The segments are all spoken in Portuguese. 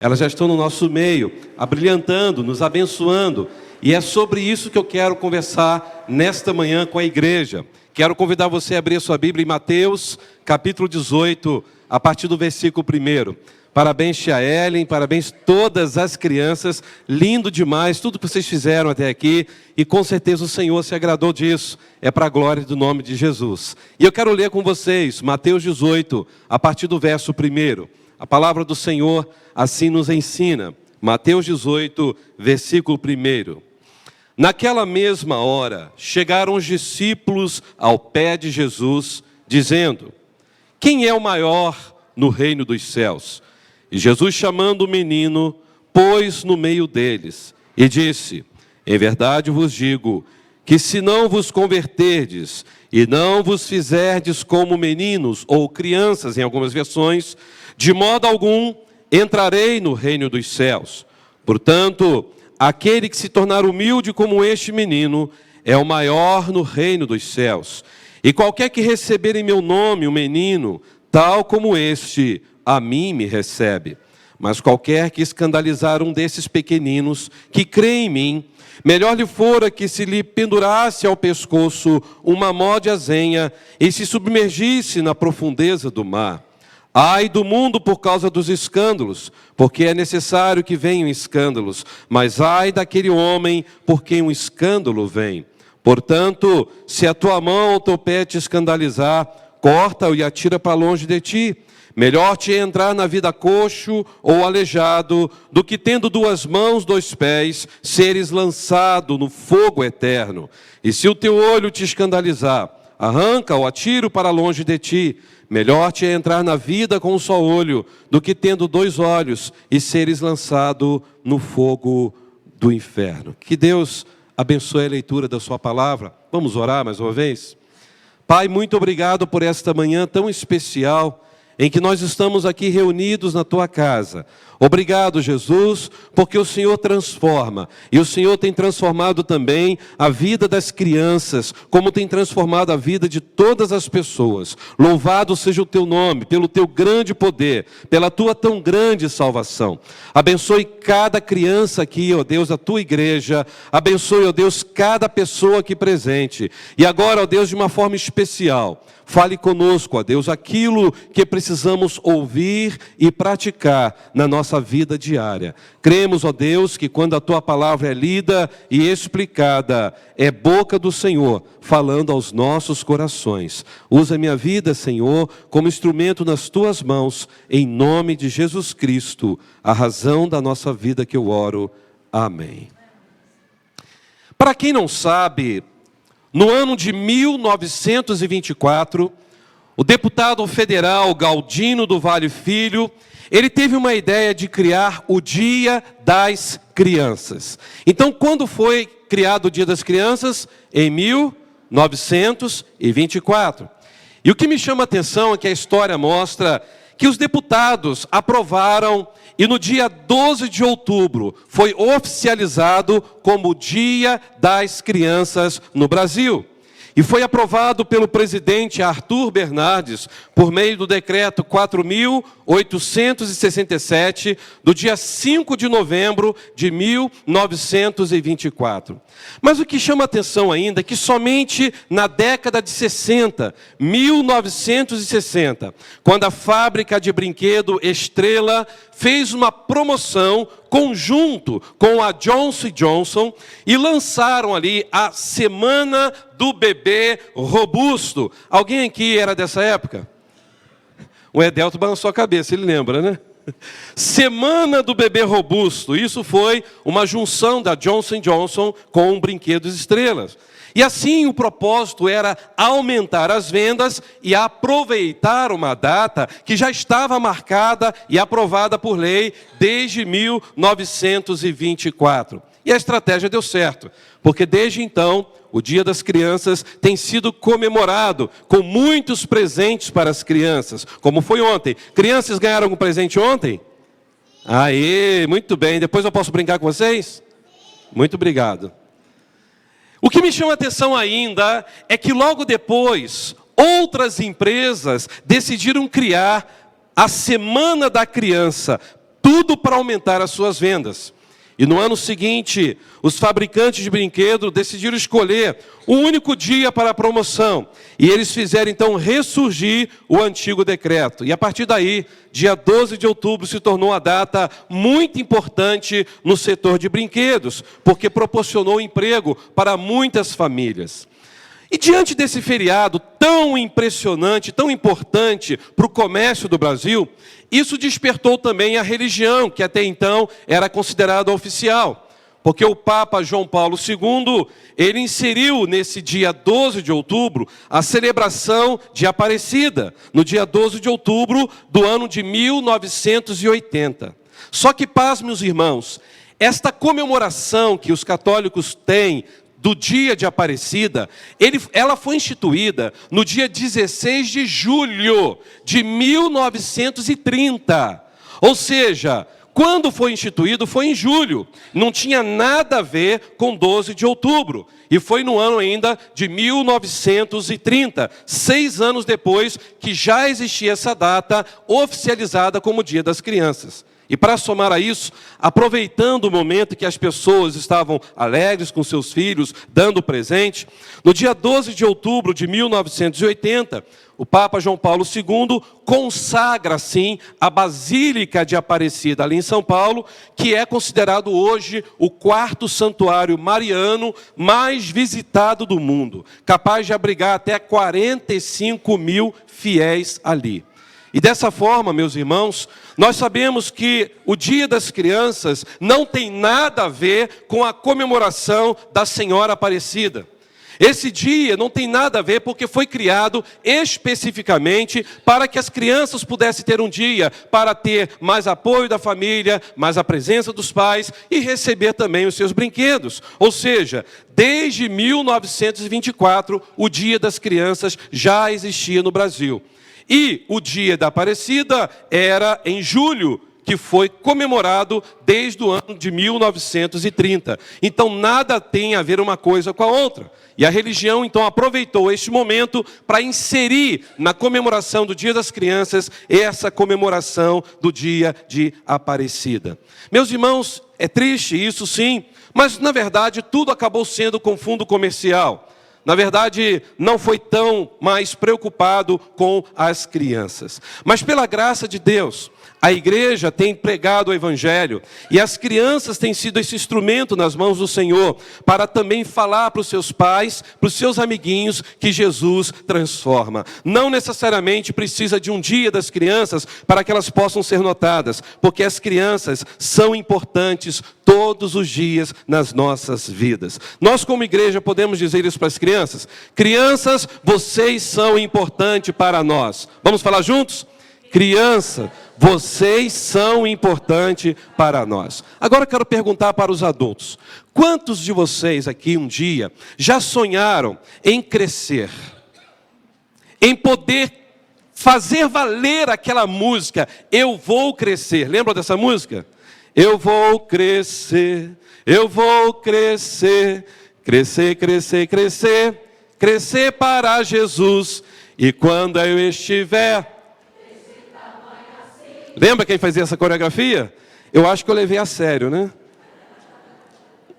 Elas já estão no nosso meio, abrilhantando, nos abençoando. E é sobre isso que eu quero conversar nesta manhã com a igreja. Quero convidar você a abrir a sua Bíblia em Mateus, capítulo 18, a partir do versículo 1. Parabéns, Tia Ellen, parabéns todas as crianças. Lindo demais tudo que vocês fizeram até aqui. E com certeza o Senhor se agradou disso. É para a glória do nome de Jesus. E eu quero ler com vocês Mateus 18, a partir do verso 1. A palavra do Senhor assim nos ensina. Mateus 18, versículo 1. Naquela mesma hora, chegaram os discípulos ao pé de Jesus, dizendo: quem é o maior no reino dos céus? E Jesus, chamando o menino, pôs no meio deles e disse: em verdade vos digo, que se não vos converterdes e não vos fizerdes como meninos ou crianças, em algumas versões, de modo algum entrarei no reino dos céus. Portanto, aquele que se tornar humilde como este menino é o maior no reino dos céus. E qualquer que receber em meu nome um menino, tal como este, a mim me recebe. Mas qualquer que escandalizar um desses pequeninos que crê em mim, melhor lhe fora que se lhe pendurasse ao pescoço uma mó de azenha e se submergisse na profundeza do mar. Ai do mundo por causa dos escândalos, porque é necessário que venham escândalos, mas ai daquele homem por quem um escândalo vem. Portanto, se a tua mão ou teu pé te escandalizar, corta-o e atira para longe de ti. Melhor te é entrar na vida coxo ou aleijado, do que tendo 2 mãos, 2 pés, seres lançado no fogo eterno. E se o teu olho te escandalizar, arranca-o, atira-o para longe de ti. Melhor te é entrar na vida com um só olho, do que tendo 2 olhos e seres lançado no fogo do inferno. Que Deus abençoe a leitura da sua palavra. Vamos orar mais uma vez? Pai, muito obrigado por esta manhã tão especial, em que nós estamos aqui reunidos na tua casa. Obrigado, Jesus, porque o Senhor transforma. E o Senhor tem transformado também a vida das crianças, como tem transformado a vida de todas as pessoas. Louvado seja o teu nome, pelo teu grande poder, pela tua tão grande salvação. Abençoe cada criança aqui, ó Deus, a tua igreja. Abençoe, ó Deus, cada pessoa aqui presente. E agora, ó Deus, de uma forma especial, fale conosco, ó Deus, aquilo que precisamos ouvir e praticar na nossa vida diária. Cremos, ó Deus, que quando a tua palavra é lida e explicada, é boca do Senhor falando aos nossos corações. Usa minha vida, Senhor, como instrumento nas tuas mãos, em nome de Jesus Cristo, a razão da nossa vida que eu oro. Amém. Para quem não sabe, no ano de 1924, o deputado federal Galdino do Vale Filho, ele teve uma ideia de criar o Dia das Crianças. Então, quando foi criado o Dia das Crianças? Em 1924. E o que me chama a atenção é que a história mostra que os deputados aprovaram e no dia 12 de outubro foi oficializado como Dia das Crianças no Brasil. E foi aprovado pelo presidente Arthur Bernardes, por meio do decreto 4.867, do dia 5 de novembro de 1924. Mas o que chama a atenção ainda é que somente na década de 60, 1960, quando a fábrica de brinquedo Estrela fez uma promoção conjunto com a Johnson & Johnson e lançaram ali a Semana do Bebê Robusto. Alguém aqui era dessa época? O Edelto balançou a cabeça, ele lembra, né? Semana do Bebê Robusto. Isso foi uma junção da Johnson & Johnson com Brinquedos Estrelas. E assim o propósito era aumentar as vendas e aproveitar uma data que já estava marcada e aprovada por lei desde 1924. E a estratégia deu certo, porque desde então o Dia das Crianças tem sido comemorado com muitos presentes para as crianças, como foi ontem. Crianças ganharam algum presente ontem? Aê, muito bem. Depois eu posso brincar com vocês? Muito obrigado. O que me chama a atenção ainda é que logo depois, outras empresas decidiram criar a Semana da Criança. tudo para aumentar as suas vendas. E no ano seguinte, os fabricantes de brinquedos decidiram escolher um único dia para a promoção. E eles fizeram então ressurgir o antigo decreto. E a partir daí, dia 12 de outubro se tornou uma data muito importante no setor de brinquedos, porque proporcionou emprego para muitas famílias. E diante desse feriado tão impressionante, tão importante para o comércio do Brasil, isso despertou também a religião, que até então era considerada oficial. Porque o Papa João Paulo II, ele inseriu nesse dia 12 de outubro a celebração de Aparecida, no dia 12 de outubro do ano de 1980. Só que, paz, meus irmãos, esta comemoração que os católicos têm do dia de Aparecida, ela foi instituída no dia 16 de julho de 1930. Ou seja, quando foi instituído foi em julho, não tinha nada a ver com 12 de outubro. E foi no ano ainda de 1930, 6 anos depois que já existia essa data oficializada como Dia das Crianças. E para somar a isso, aproveitando o momento que as pessoas estavam alegres com seus filhos, dando presente, no dia 12 de outubro de 1980, o Papa João Paulo II consagra, assim, a Basílica de Aparecida, ali em São Paulo, que é considerado hoje o 4º santuário mariano mais visitado do mundo, capaz de abrigar até 45 mil fiéis ali. E dessa forma, meus irmãos, nós sabemos que o Dia das Crianças não tem nada a ver com a comemoração da Senhora Aparecida. Esse dia não tem nada a ver porque foi criado especificamente para que as crianças pudessem ter um dia para ter mais apoio da família, mais a presença dos pais e receber também os seus brinquedos. Ou seja, desde 1924, o Dia das Crianças já existia no Brasil. E o dia da Aparecida era em julho, que foi comemorado desde o ano de 1930. Então, nada tem a ver uma coisa com a outra. E a religião, então, aproveitou este momento para inserir na comemoração do Dia das Crianças essa comemoração do Dia de Aparecida. Meus irmãos, é triste isso sim, mas, na verdade, tudo acabou sendo com fundo comercial. Na verdade, não foi tão mais preocupado com as crianças. Mas pela graça de Deus, a igreja tem pregado o Evangelho e as crianças têm sido esse instrumento nas mãos do Senhor para também falar para os seus pais, para os seus amiguinhos que Jesus transforma. Não necessariamente precisa de um dia das crianças para que elas possam ser notadas, porque as crianças são importantes todos os dias nas nossas vidas. Nós como igreja podemos dizer isso para as crianças? Crianças, vocês são importantes para nós. Vamos falar juntos? Criança, vocês são importantes para nós. Agora eu quero perguntar para os adultos. Quantos de vocês aqui um dia já sonharam em crescer? Em poder fazer valer aquela música, Eu Vou Crescer. Lembra dessa música? Eu vou crescer, eu vou crescer, crescer, crescer, crescer, crescer para Jesus. E quando eu estiver... Lembra quem fazia essa coreografia? Eu acho que eu levei a sério, né?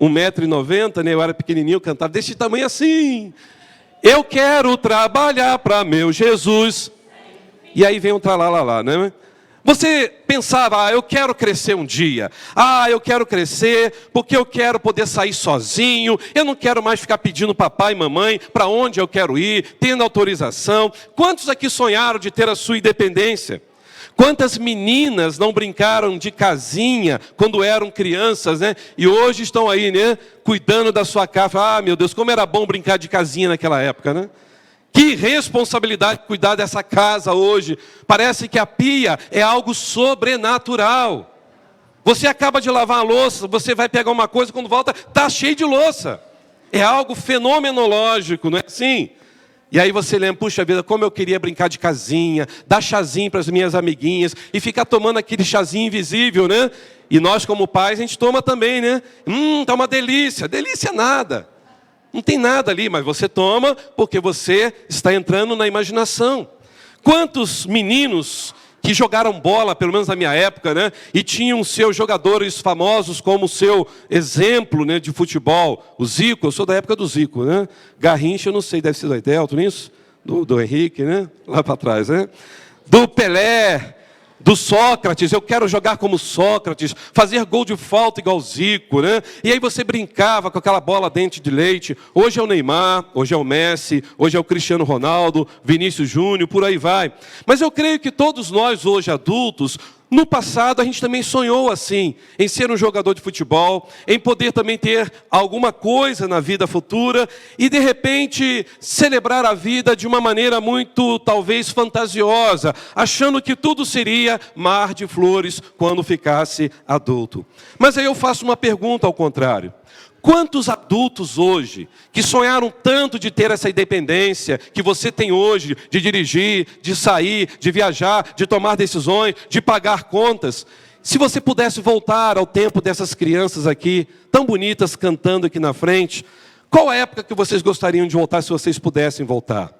1,90 m, né? Eu era pequenininho, cantava desse tamanho assim. Eu quero trabalhar para meu Jesus. E aí vem um tralalá, né? Você pensava, eu quero crescer um dia. Eu quero crescer porque eu quero poder sair sozinho. Eu não quero mais ficar pedindo papai e mamãe para onde eu quero ir, tendo autorização. Quantos aqui sonharam de ter a sua independência? Quantas meninas não brincaram de casinha quando eram crianças, né? E hoje estão aí, né? Cuidando da sua casa. Meu Deus, como era bom brincar de casinha naquela época, né? Que responsabilidade cuidar dessa casa hoje. Parece que a pia é algo sobrenatural. Você acaba de lavar a louça, você vai pegar uma coisa, quando volta, está cheio de louça. É algo fenomenológico, não é assim? E aí você lembra, puxa vida, como eu queria brincar de casinha, dar chazinho para as minhas amiguinhas e ficar tomando aquele chazinho invisível, né? E nós como pais, a gente toma também, né? Tá uma delícia. Delícia nada. Não tem nada ali, mas você toma porque você está entrando na imaginação. Quantos meninos que jogaram bola, pelo menos na minha época, né? E tinham seus jogadores famosos como seu exemplo, né, de futebol. O Zico, eu sou da época do Zico, né? Garrincha, eu não sei, deve ser do Edelton, isso? Do Henrique, né? Lá para trás, né? Do Pelé, do Sócrates, eu quero jogar como Sócrates, fazer gol de falta igual Zico, né? E aí você brincava com aquela bola dente de leite. Hoje é o Neymar, hoje é o Messi, hoje é o Cristiano Ronaldo, Vinícius Júnior, por aí vai. Mas eu creio que todos nós hoje adultos, no passado a gente também sonhou assim, em ser um jogador de futebol, em poder também ter alguma coisa na vida futura e de repente celebrar a vida de uma maneira muito talvez fantasiosa, achando que tudo seria mar de flores quando ficasse adulto. Mas aí eu faço uma pergunta ao contrário. Quantos adultos hoje, que sonharam tanto de ter essa independência que você tem hoje, de dirigir, de sair, de viajar, de tomar decisões, de pagar contas, se você pudesse voltar ao tempo dessas crianças aqui, tão bonitas, cantando aqui na frente, qual a época que vocês gostariam de voltar se vocês pudessem voltar?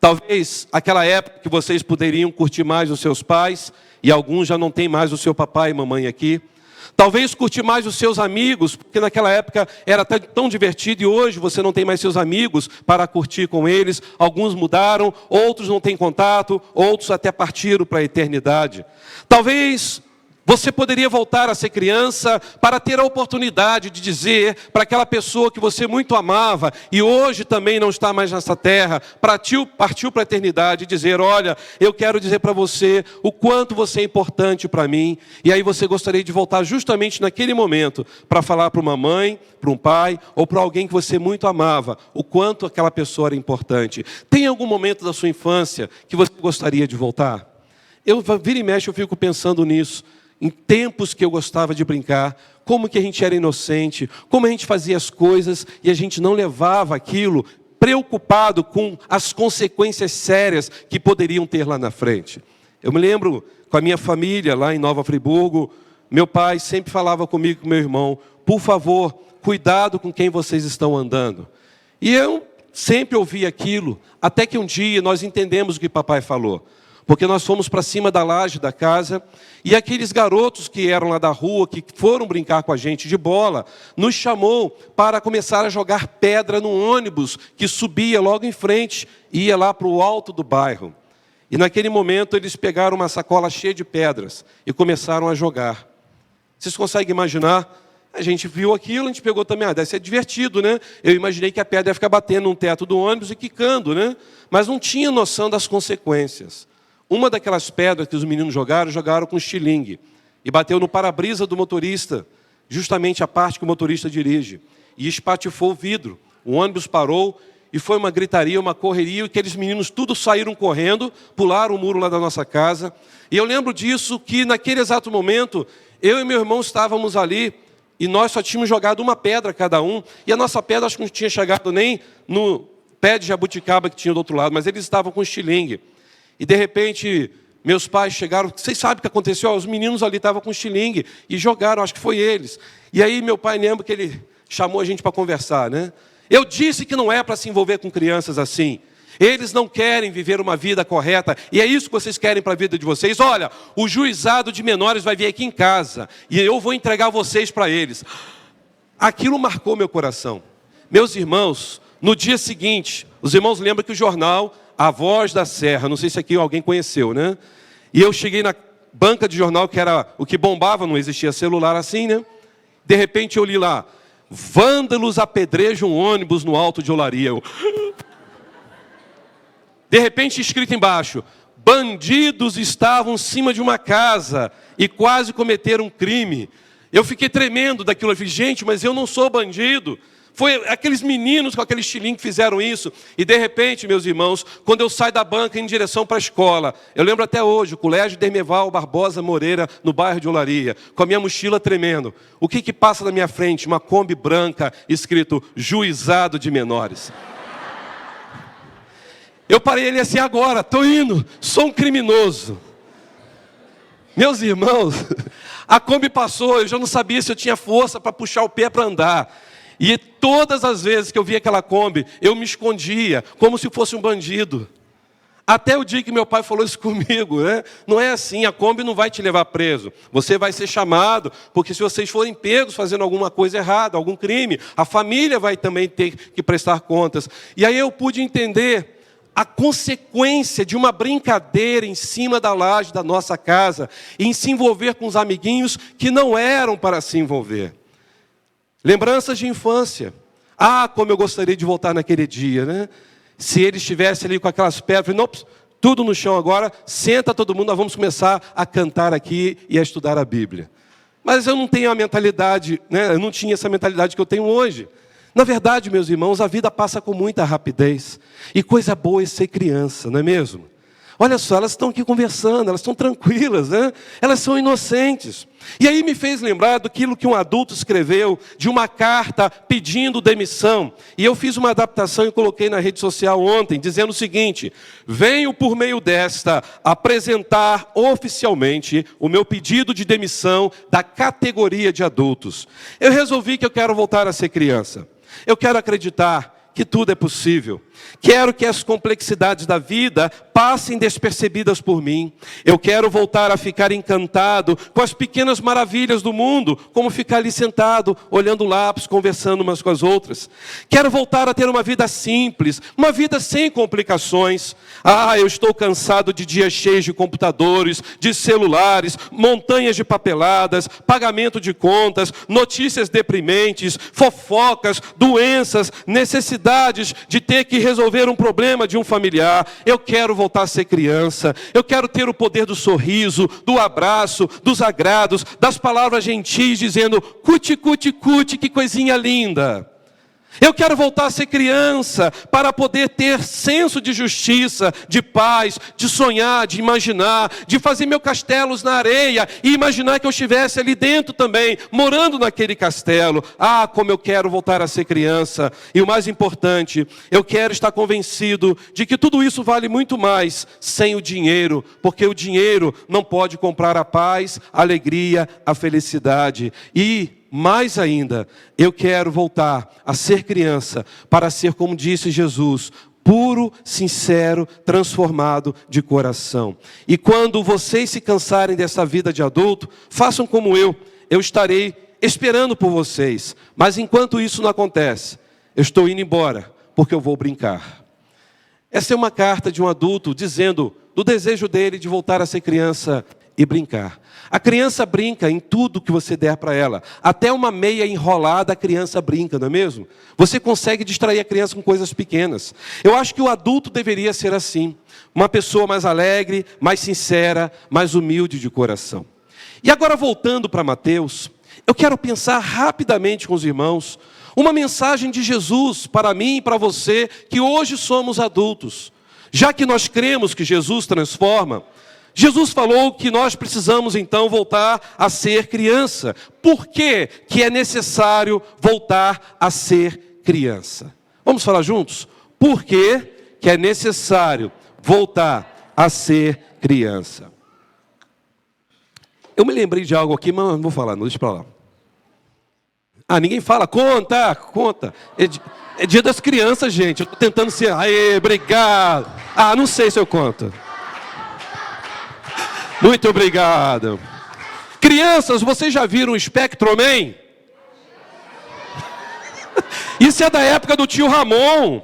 Talvez aquela época que vocês poderiam curtir mais os seus pais, e alguns já não têm mais o seu papai e mamãe aqui. Talvez curtir mais os seus amigos, porque naquela época era tão divertido e hoje você não tem mais seus amigos para curtir com eles. Alguns mudaram, outros não têm contato, outros até partiram para a eternidade. Talvez você poderia voltar a ser criança para ter a oportunidade de dizer para aquela pessoa que você muito amava e hoje também não está mais nessa terra, partiu para a eternidade e dizer, olha, eu quero dizer para você o quanto você é importante para mim. E aí você gostaria de voltar justamente naquele momento para falar para uma mãe, para um pai ou para alguém que você muito amava, o quanto aquela pessoa era importante. Tem algum momento da sua infância que você gostaria de voltar? Vira e mexe, eu fico pensando nisso. Em tempos que eu gostava de brincar, como que a gente era inocente, como a gente fazia as coisas e a gente não levava aquilo preocupado com as consequências sérias que poderiam ter lá na frente. Eu me lembro com a minha família lá em Nova Friburgo, meu pai sempre falava comigo e com meu irmão, por favor, cuidado com quem vocês estão andando. E eu sempre ouvi aquilo, até que um dia nós entendemos o que papai falou. Porque nós fomos para cima da laje da casa e aqueles garotos que eram lá da rua, que foram brincar com a gente de bola, nos chamou para começar a jogar pedra no ônibus que subia logo em frente e ia lá para o alto do bairro. E naquele momento eles pegaram uma sacola cheia de pedras e começaram a jogar. Vocês conseguem imaginar? A gente viu aquilo, a gente pegou também, deve ser divertido, né? Eu imaginei que a pedra ia ficar batendo no teto do ônibus e quicando, né? Mas não tinha noção das consequências. Uma daquelas pedras que os meninos jogaram com estilingue. E bateu no para-brisa do motorista, justamente a parte que o motorista dirige. E espatifou o vidro. O ônibus parou e foi uma gritaria, uma correria. E aqueles meninos tudo saíram correndo, pularam o muro lá da nossa casa. E eu lembro disso, que naquele exato momento, eu e meu irmão estávamos ali. E nós só tínhamos jogado uma pedra cada um. E a nossa pedra acho que não tinha chegado nem no pé de jabuticaba que tinha do outro lado. Mas eles estavam com estilingue. E de repente, meus pais chegaram, vocês sabem o que aconteceu? Os meninos ali estavam com estilingue e jogaram, acho que foi eles. E aí meu pai lembra que ele chamou a gente para conversar, né? Eu disse que não é para se envolver com crianças assim. Eles não querem viver uma vida correta e é isso que vocês querem para a vida de vocês. Olha, o juizado de menores vai vir aqui em casa e eu vou entregar vocês para eles. Aquilo marcou meu coração. Meus irmãos, no dia seguinte, os irmãos lembram que o jornal A Voz da Serra, não sei se aqui alguém conheceu, né? E eu cheguei na banca de jornal, que era o que bombava, não existia celular assim, né? De repente eu li lá, vândalos apedrejam ônibus no Alto de Olaria. De repente escrito embaixo, bandidos estavam em cima de uma casa e quase cometeram um crime. Eu fiquei tremendo daquilo, eu falei, gente, mas eu não sou bandido. Foi aqueles meninos com aquele estilingue que fizeram isso. E de repente, meus irmãos, quando eu saio da banca em direção para a escola, eu lembro até hoje, o Colégio Dermeval Barbosa Moreira, no bairro de Olaria, com a minha mochila tremendo. O que passa na minha frente? Uma Kombi branca, escrito Juizado de Menores. Eu parei ele assim, agora, estou indo, sou um criminoso. Meus irmãos, a Kombi passou, eu já não sabia se eu tinha força para puxar o pé para andar. E todas as vezes que eu via aquela Kombi, eu me escondia, como se fosse um bandido. Até o dia que meu pai falou isso comigo, né? Não é assim, a Kombi não vai te levar preso. Você vai ser chamado, porque se vocês forem pegos fazendo alguma coisa errada, algum crime, a família vai também ter que prestar contas. E aí eu pude entender a consequência de uma brincadeira em cima da laje da nossa casa, em se envolver com os amiguinhos que não eram para se envolver. Lembranças de infância. Ah, como eu gostaria de voltar naquele dia, né? Se ele estivesse ali com aquelas pedras, não, tudo no chão agora, senta todo mundo, nós vamos começar a cantar aqui e a estudar a Bíblia. Mas eu não tenho a mentalidade, né? Eu não tinha essa mentalidade que eu tenho hoje. Na verdade, meus irmãos, a vida passa com muita rapidez. E coisa boa é ser criança, não é mesmo? Olha só, elas estão aqui conversando, elas estão tranquilas, né? Elas são inocentes. E aí me fez lembrar daquilo que um adulto escreveu, de uma carta pedindo demissão. E eu fiz uma adaptação e coloquei na rede social ontem, dizendo o seguinte: venho por meio desta apresentar oficialmente o meu pedido de demissão da categoria de adultos. Eu resolvi que eu quero voltar a ser criança. Eu quero acreditar que tudo é possível. Quero que as complexidades da vida passem despercebidas por mim. Eu quero voltar a ficar encantado com as pequenas maravilhas do mundo, como ficar ali sentado, olhando o lápis, conversando umas com as outras. Quero voltar a ter uma vida simples, uma vida sem complicações. Ah, eu estou cansado de dias cheios de computadores, de celulares, montanhas de papeladas, pagamento de contas, notícias deprimentes, fofocas, doenças, necessidades de ter que resolver um problema de um familiar. Eu quero voltar a ser criança. Eu quero ter o poder do sorriso, do abraço, dos agrados, das palavras gentis dizendo cuti, cuti, cuti, que coisinha linda. Eu quero voltar a ser criança para poder ter senso de justiça, de paz, de sonhar, de imaginar, de fazer meus castelos na areia e imaginar que eu estivesse ali dentro também, morando naquele castelo. Ah, como eu quero voltar a ser criança. E o mais importante, eu quero estar convencido de que tudo isso vale muito mais sem o dinheiro, porque o dinheiro não pode comprar a paz, a alegria, a felicidade. E mais ainda, eu quero voltar a ser criança para ser, como disse Jesus, puro, sincero, transformado de coração. E quando vocês se cansarem dessa vida de adulto, façam como eu estarei esperando por vocês. Mas enquanto isso não acontece, eu estou indo embora, porque eu vou brincar. Essa é uma carta de um adulto dizendo do desejo dele de voltar a ser criança e brincar. A criança brinca em tudo que você der para ela. Até uma meia enrolada a criança brinca, não é mesmo? Você consegue distrair a criança com coisas pequenas. Eu acho que o adulto deveria ser assim. Uma pessoa mais alegre, mais sincera, mais humilde de coração. E agora voltando para Mateus, eu quero pensar rapidamente com os irmãos uma mensagem de Jesus para mim e para você que hoje somos adultos. Já que nós cremos que Jesus transforma, Jesus falou que nós precisamos então voltar a ser criança. Por que que é necessário voltar a ser criança? Vamos falar juntos? Por que que é necessário voltar a ser criança? Eu me lembrei de algo aqui, mas não vou falar, não, deixa para lá. Ah, ninguém fala? Conta. É dia das crianças, gente. Eu estou tentando ser... Aê, obrigado. Ah, não sei se eu conto. Muito obrigado. Crianças, vocês já viram o Spectroman? Isso é da época do tio Ramon.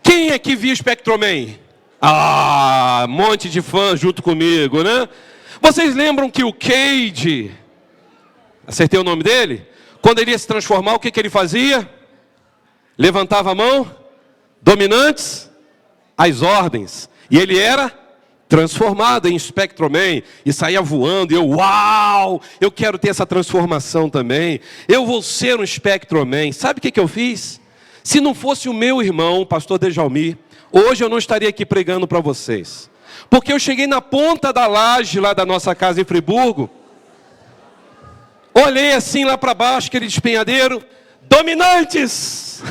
Quem é que viu o Spectroman? Ah, um monte de fãs junto comigo, né? Vocês lembram que o Cage, acertei o nome dele? Quando ele ia se transformar, o que que ele fazia? Levantava a mão, dominantes, as ordens. E ele era transformado em Spectroman e saía voando. E eu, uau, eu quero ter essa transformação também. Eu vou ser um Spectroman. Sabe o que que eu fiz? Se não fosse o meu irmão, o pastor Dejalmir, hoje eu não estaria aqui pregando para vocês. Porque eu cheguei na ponta da laje lá da nossa casa em Friburgo, olhei assim lá para baixo, aquele despenhadeiro, dominantes,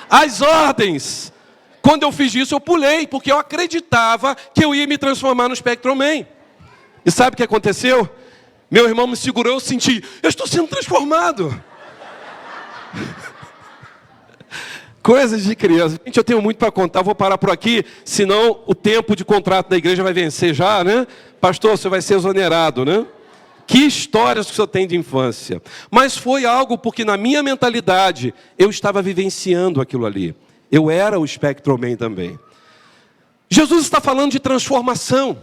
as ordens. Quando eu fiz isso, eu pulei, porque eu acreditava que eu ia me transformar no Spectroman. E sabe o que aconteceu? Meu irmão me segurou, eu senti, eu estou sendo transformado. Coisas de criança. Gente, eu tenho muito para contar, vou parar por aqui, senão o tempo de contrato da igreja vai vencer já, né? Pastor, você vai ser exonerado, né? Que histórias que o senhor tem de infância. Mas foi algo porque na minha mentalidade, eu estava vivenciando aquilo ali. Eu era o Spectrum Man também. Jesus está falando de transformação,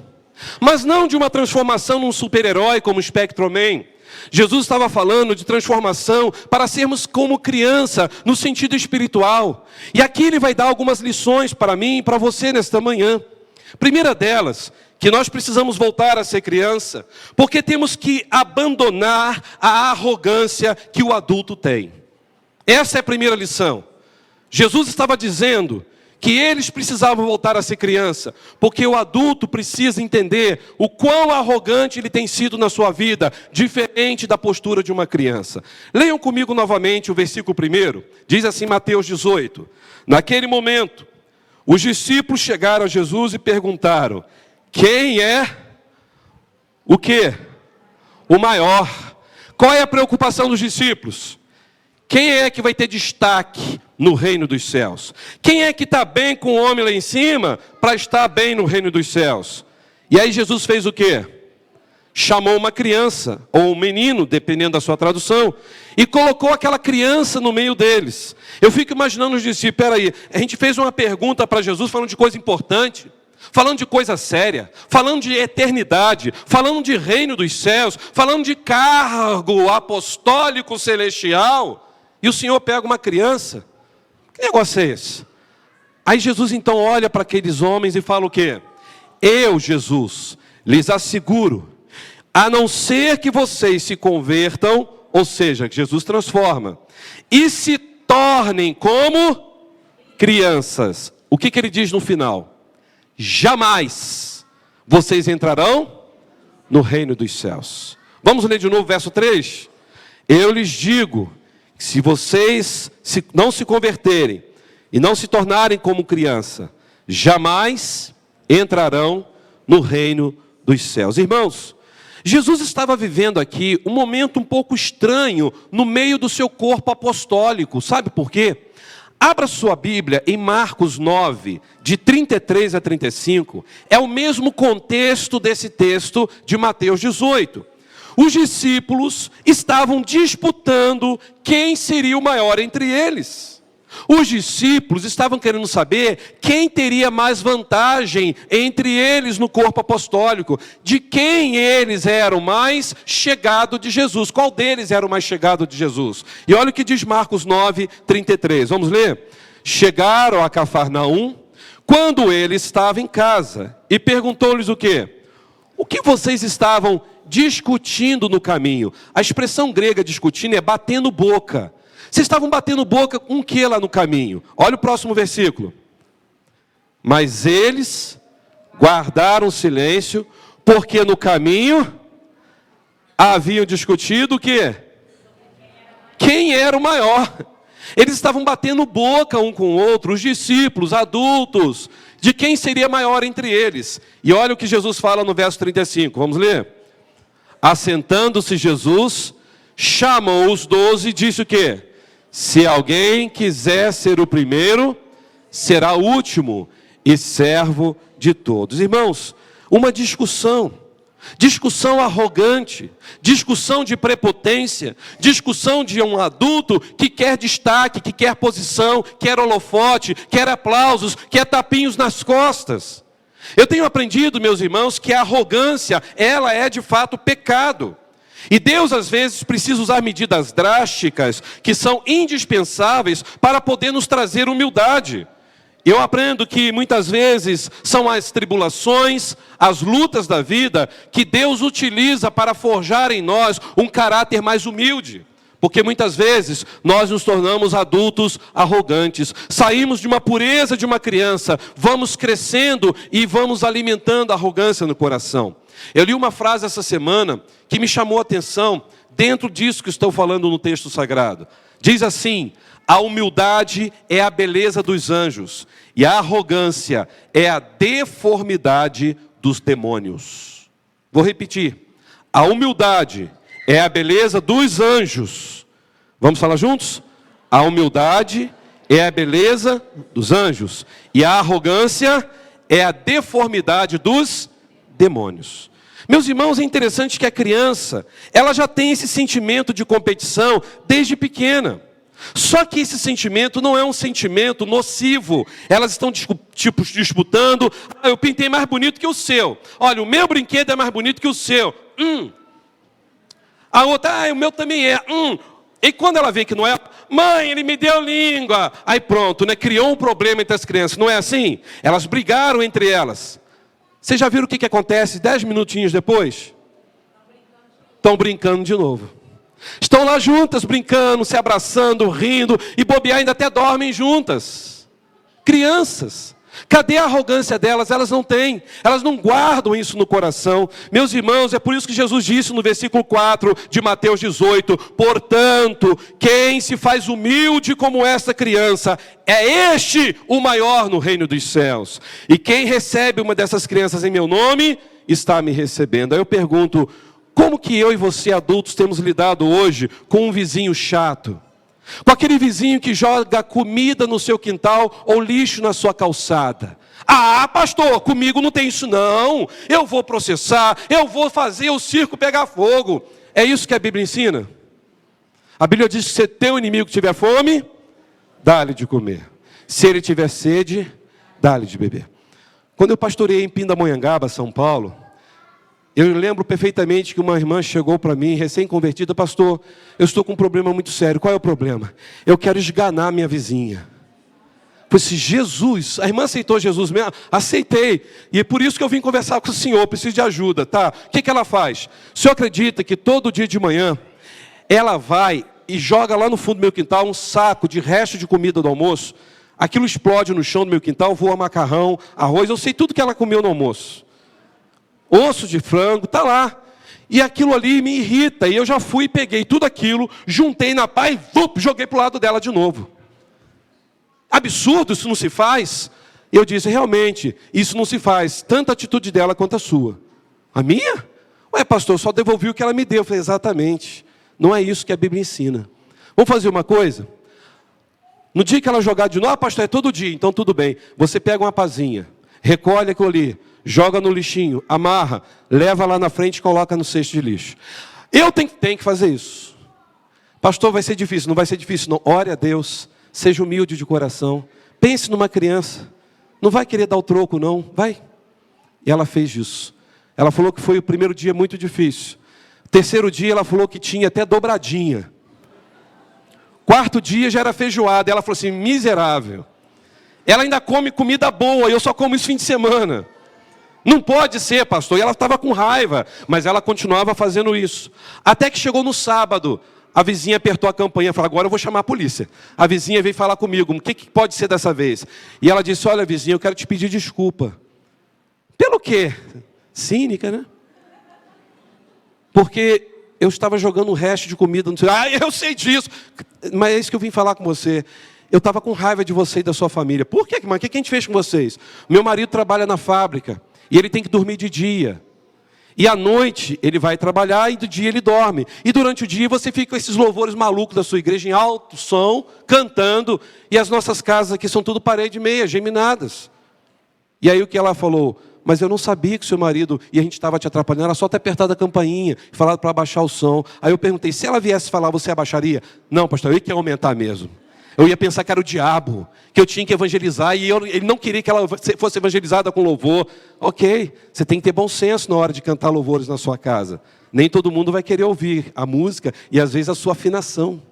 mas não de uma transformação num super-herói como o Spectrum Man. Jesus estava falando de transformação para sermos como criança, no sentido espiritual. E aqui ele vai dar algumas lições para mim e para você nesta manhã. Primeira delas, que nós precisamos voltar a ser criança, porque temos que abandonar a arrogância que o adulto tem. Essa é a primeira lição. Jesus estava dizendo que eles precisavam voltar a ser criança, porque o adulto precisa entender o quão arrogante ele tem sido na sua vida, diferente da postura de uma criança. Leiam comigo novamente o versículo 1, diz assim Mateus 18. Naquele momento, os discípulos chegaram a Jesus e perguntaram, quem é o quê? O maior. Qual é a preocupação dos discípulos? Quem é que vai ter destaque no reino dos céus? Quem é que está bem com o homem lá em cima para estar bem no reino dos céus? E aí Jesus fez o quê? Chamou uma criança, ou um menino, dependendo da sua tradução, e colocou aquela criança no meio deles. Eu fico imaginando os discípulos, peraí, a gente fez uma pergunta para Jesus falando de coisa importante, falando de coisa séria, falando de eternidade, falando de reino dos céus, falando de cargo apostólico celestial, e o Senhor pega uma criança. Que negócio é esse? Aí Jesus então olha para aqueles homens e fala o quê? Eu, Jesus, lhes asseguro, a não ser que vocês se convertam, ou seja, que Jesus transforma, e se tornem como crianças. O que ele diz no final? Jamais vocês entrarão no reino dos céus. Vamos ler de novo o verso 3? Eu lhes digo, se vocês não se converterem e não se tornarem como criança, jamais entrarão no reino dos céus. Irmãos, Jesus estava vivendo aqui um momento um pouco estranho no meio do seu corpo apostólico. Sabe por quê? Abra sua Bíblia em Marcos 9, de 33 a 35. É o mesmo contexto desse texto de Mateus 18. Os discípulos estavam disputando quem seria o maior entre eles. Os discípulos estavam querendo saber quem teria mais vantagem entre eles no corpo apostólico, de quem eles eram mais chegado de Jesus, qual deles era o mais chegado de Jesus. E olha o que diz Marcos 9, 33, vamos ler? Chegaram a Cafarnaum, quando ele estava em casa, e perguntou-lhes o quê? O que vocês estavam discutindo no caminho? A expressão grega discutindo é batendo boca. Vocês estavam batendo boca com o que lá no caminho? Olha o próximo versículo. Mas eles guardaram silêncio, porque no caminho haviam discutido o quê? Quem era o maior? Eles estavam batendo boca um com o outro, os discípulos, adultos, de quem seria maior entre eles. E olha o que Jesus fala no verso 35, vamos ler? Assentando-se Jesus, chamou os 12 e disse o quê? Se alguém quiser ser o primeiro, será o último e servo de todos. Irmãos, uma discussão arrogante, discussão de prepotência, discussão de um adulto que quer destaque, que quer posição, quer holofote, quer aplausos, quer tapinhos nas costas. Eu tenho aprendido, meus irmãos, que a arrogância, ela é de fato pecado. E Deus às vezes precisa usar medidas drásticas que são indispensáveis para poder nos trazer humildade. Eu aprendo que muitas vezes são as tribulações, as lutas da vida que Deus utiliza para forjar em nós um caráter mais humilde. Porque muitas vezes nós nos tornamos adultos arrogantes, saímos de uma pureza de uma criança, vamos crescendo e vamos alimentando a arrogância no coração. Eu li uma frase essa semana que me chamou a atenção dentro disso que estou falando no texto sagrado. Diz assim: a humildade é a beleza dos anjos e a arrogância é a deformidade dos demônios. Vou repetir. A humildade é a beleza dos anjos. Vamos falar juntos? A humildade é a beleza dos anjos, e a arrogância é a deformidade dos demônios. Meus irmãos, é interessante que a criança, ela já tem esse sentimento de competição desde pequena. Só que esse sentimento não é um sentimento nocivo. Elas estão disputando. Eu pintei mais bonito que o seu. Olha, o meu brinquedo é mais bonito que o seu. A outra, o meu também é. E quando ela vê que não é, mãe, ele me deu língua. Aí pronto, né? Criou um problema entre as crianças. Não é assim? Elas brigaram entre elas. Vocês já viram o que acontece 10 minutinhos depois? Estão brincando de novo. Estão lá juntas, brincando, se abraçando, rindo, e bobear ainda até dormem juntas. Crianças. Cadê a arrogância delas? Elas não têm. Elas não guardam isso no coração. Meus irmãos, é por isso que Jesus disse no versículo 4 de Mateus 18: portanto, quem se faz humilde como esta criança, é este o maior no reino dos céus. E quem recebe uma dessas crianças em meu nome, está me recebendo. Aí eu pergunto, como que eu e você adultos temos lidado hoje com um vizinho chato? Com aquele vizinho que joga comida no seu quintal ou lixo na sua calçada. Ah, pastor, comigo não tem isso não. Eu vou processar, eu vou fazer o circo pegar fogo. É isso que a Bíblia ensina? A Bíblia diz que se teu inimigo tiver fome, dá-lhe de comer. Se ele tiver sede, dá-lhe de beber. Quando eu pastoreei em Pindamonhangaba, São Paulo, eu lembro perfeitamente que uma irmã chegou para mim, recém-convertida: pastor, eu estou com um problema muito sério. Qual é o problema? Eu quero esganar a minha vizinha. Falei assim, Jesus, a irmã aceitou Jesus mesmo? Aceitei, e é por isso que eu vim conversar com o senhor, preciso de ajuda, tá? O que ela faz? O senhor acredita que todo dia de manhã, ela vai e joga lá no fundo do meu quintal um saco de resto de comida do almoço, aquilo explode no chão do meu quintal, voa macarrão, arroz, eu sei tudo que ela comeu no almoço. Osso de frango, está lá. E aquilo ali me irrita. E eu já fui e peguei tudo aquilo, juntei na pá e joguei para o lado dela de novo. Absurdo, isso não se faz? Eu disse, realmente, isso não se faz. Tanto a atitude dela quanto a sua. A minha? Ué, pastor, eu só devolvi o que ela me deu. Eu falei, exatamente. Não é isso que a Bíblia ensina. Vamos fazer uma coisa? No dia que ela jogar de novo, pastor, é todo dia, então tudo bem. Você pega uma pazinha, recolhe aquilo ali, joga no lixinho, amarra, leva lá na frente e coloca no cesto de lixo. Eu tenho que fazer isso. Pastor, vai ser difícil. Não vai ser difícil, não. Ore a Deus, seja humilde de coração. Pense numa criança. Não vai querer dar o troco, não. Vai. E ela fez isso. Ela falou que foi o primeiro dia muito difícil. Terceiro dia ela falou que tinha até dobradinha. Quarto dia já era feijoada. Ela falou assim, miserável. Ela ainda come comida boa e eu só como isso fim de semana. Não pode ser, pastor. E ela estava com raiva, mas ela continuava fazendo isso. Até que chegou no sábado, a vizinha apertou a campainha e falou, agora eu vou chamar a polícia. A vizinha veio falar comigo, o que pode ser dessa vez? E ela disse, olha vizinha, eu quero te pedir desculpa. Pelo quê? Cínica, né? Porque eu estava jogando um resto de comida. Eu sei disso. Mas é isso que eu vim falar com você. Eu estava com raiva de você e da sua família. Por quê? Mas o que a gente fez com vocês? Meu marido trabalha na fábrica. E ele tem que dormir de dia. E à noite ele vai trabalhar e do dia ele dorme. E durante o dia você fica com esses louvores malucos da sua igreja em alto som, cantando. E as nossas casas aqui são tudo parede meia, geminadas. E aí o que ela falou? Mas eu não sabia que o seu marido, e a gente estava te atrapalhando, era só ter apertado a campainha, falado para abaixar o som. Aí eu perguntei, se ela viesse falar, você abaixaria? Não, pastor, eu ia aumentar mesmo. Eu ia pensar que era o diabo, que eu tinha que evangelizar, e ele não queria que ela fosse evangelizada com louvor. Ok, você tem que ter bom senso na hora de cantar louvores na sua casa. Nem todo mundo vai querer ouvir a música, e às vezes a sua afinação.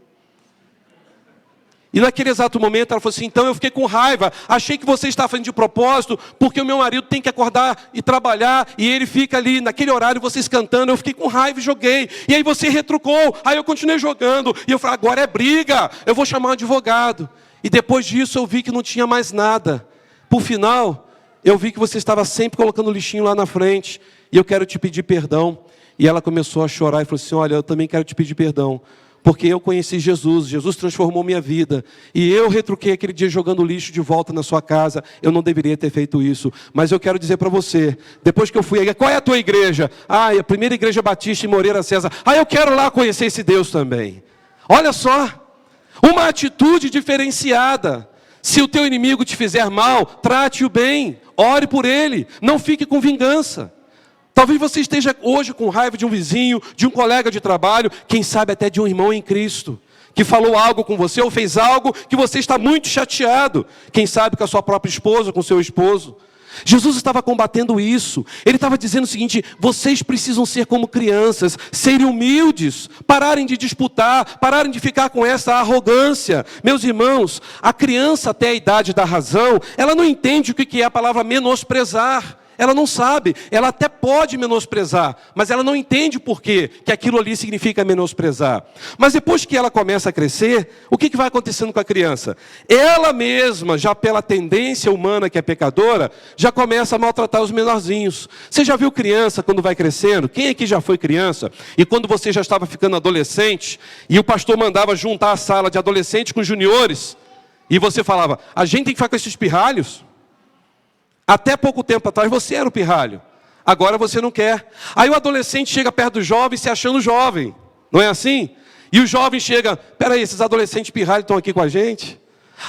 E naquele exato momento ela falou assim, então eu fiquei com raiva, achei que você estava fazendo de propósito, porque o meu marido tem que acordar e trabalhar, e ele fica ali, naquele horário, vocês cantando, eu fiquei com raiva e joguei, e aí você retrucou, aí eu continuei jogando, e eu falei, agora é briga, eu vou chamar um advogado. E depois disso eu vi que não tinha mais nada. Por final, eu vi que você estava sempre colocando o lixinho lá na frente, e eu quero te pedir perdão. E ela começou a chorar e falou assim, olha, eu também quero te pedir perdão. Porque eu conheci Jesus, Jesus transformou minha vida. E eu retruquei aquele dia jogando lixo de volta na sua casa. Eu não deveria ter feito isso. Mas eu quero dizer para você, depois que eu fui, qual é a tua igreja? Ah, é a primeira igreja batista em Moreira César. Ah, eu quero lá conhecer esse Deus também. Olha só, Uma atitude diferenciada. Se o teu inimigo te fizer mal, trate-o bem, ore por ele, não fique com vingança. Talvez você esteja hoje com raiva de um vizinho, de um colega de trabalho, quem sabe até de um irmão em Cristo, que falou algo com você ou fez algo que você está muito chateado. Quem sabe com a sua própria esposa, com o seu esposo. Jesus estava combatendo isso. Ele estava dizendo o seguinte: vocês precisam ser como crianças, serem humildes, pararem de disputar, pararem de ficar com essa arrogância. Meus irmãos, a criança até a idade da razão, ela não entende o que é a palavra menosprezar. Ela não sabe, ela até pode menosprezar, mas ela não entende por quê, que aquilo ali significa menosprezar. Mas depois que ela começa a crescer, o que vai acontecendo com a criança? Ela mesma, já pela tendência humana que é pecadora, já começa a maltratar os menorzinhos. Você já viu criança quando vai crescendo? Quem aqui já foi criança? E quando você já estava ficando adolescente, e o pastor mandava juntar a sala de adolescentes com juniores, e você falava: a gente tem que ficar com esses pirralhos? Até pouco tempo atrás você era o pirralho, agora você não quer. Aí o adolescente chega perto do jovem se achando jovem, não é assim? E o jovem chega: peraí, esses adolescentes pirralhos estão aqui com a gente?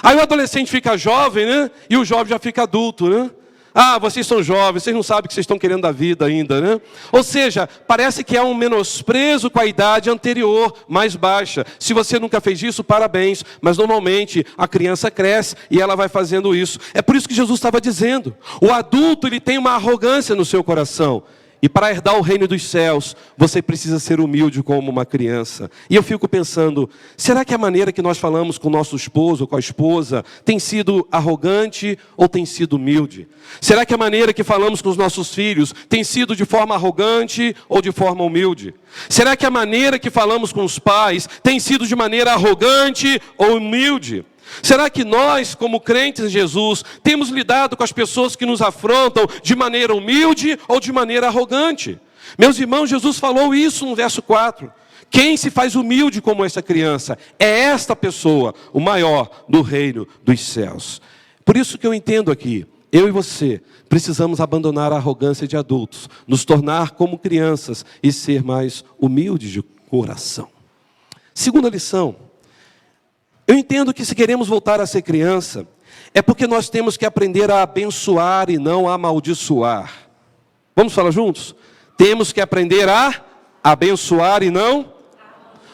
Aí o adolescente fica jovem, né? E o jovem já fica adulto, né? Ah, vocês são jovens, vocês não sabem o que vocês estão querendo da vida ainda, né? Ou seja, parece que há um menosprezo com a idade anterior, mais baixa. Se você nunca fez isso, parabéns. Mas normalmente a criança cresce e ela vai fazendo isso. É por isso que Jesus estava dizendo: o adulto, ele tem uma arrogância no seu coração. E para herdar o reino dos céus, você precisa ser humilde como uma criança. E eu fico pensando, será que a maneira que nós falamos com o nosso esposo ou com a esposa tem sido arrogante ou tem sido humilde? Será que a maneira que falamos com os nossos filhos tem sido de forma arrogante ou de forma humilde? Será que a maneira que falamos com os pais tem sido de maneira arrogante ou humilde? Será que nós, como crentes em Jesus, temos lidado com as pessoas que nos afrontam de maneira humilde ou de maneira arrogante? Meus irmãos, Jesus falou isso no verso 4. Quem se faz humilde como essa criança, é esta pessoa, o maior do reino dos céus. Por isso que eu entendo aqui, eu e você precisamos abandonar a arrogância de adultos, nos tornar como crianças e ser mais humildes de coração. Segunda lição. Eu entendo que se queremos voltar a ser criança, é porque nós temos que aprender a abençoar e não a amaldiçoar. Vamos falar juntos? Temos que aprender a abençoar e não...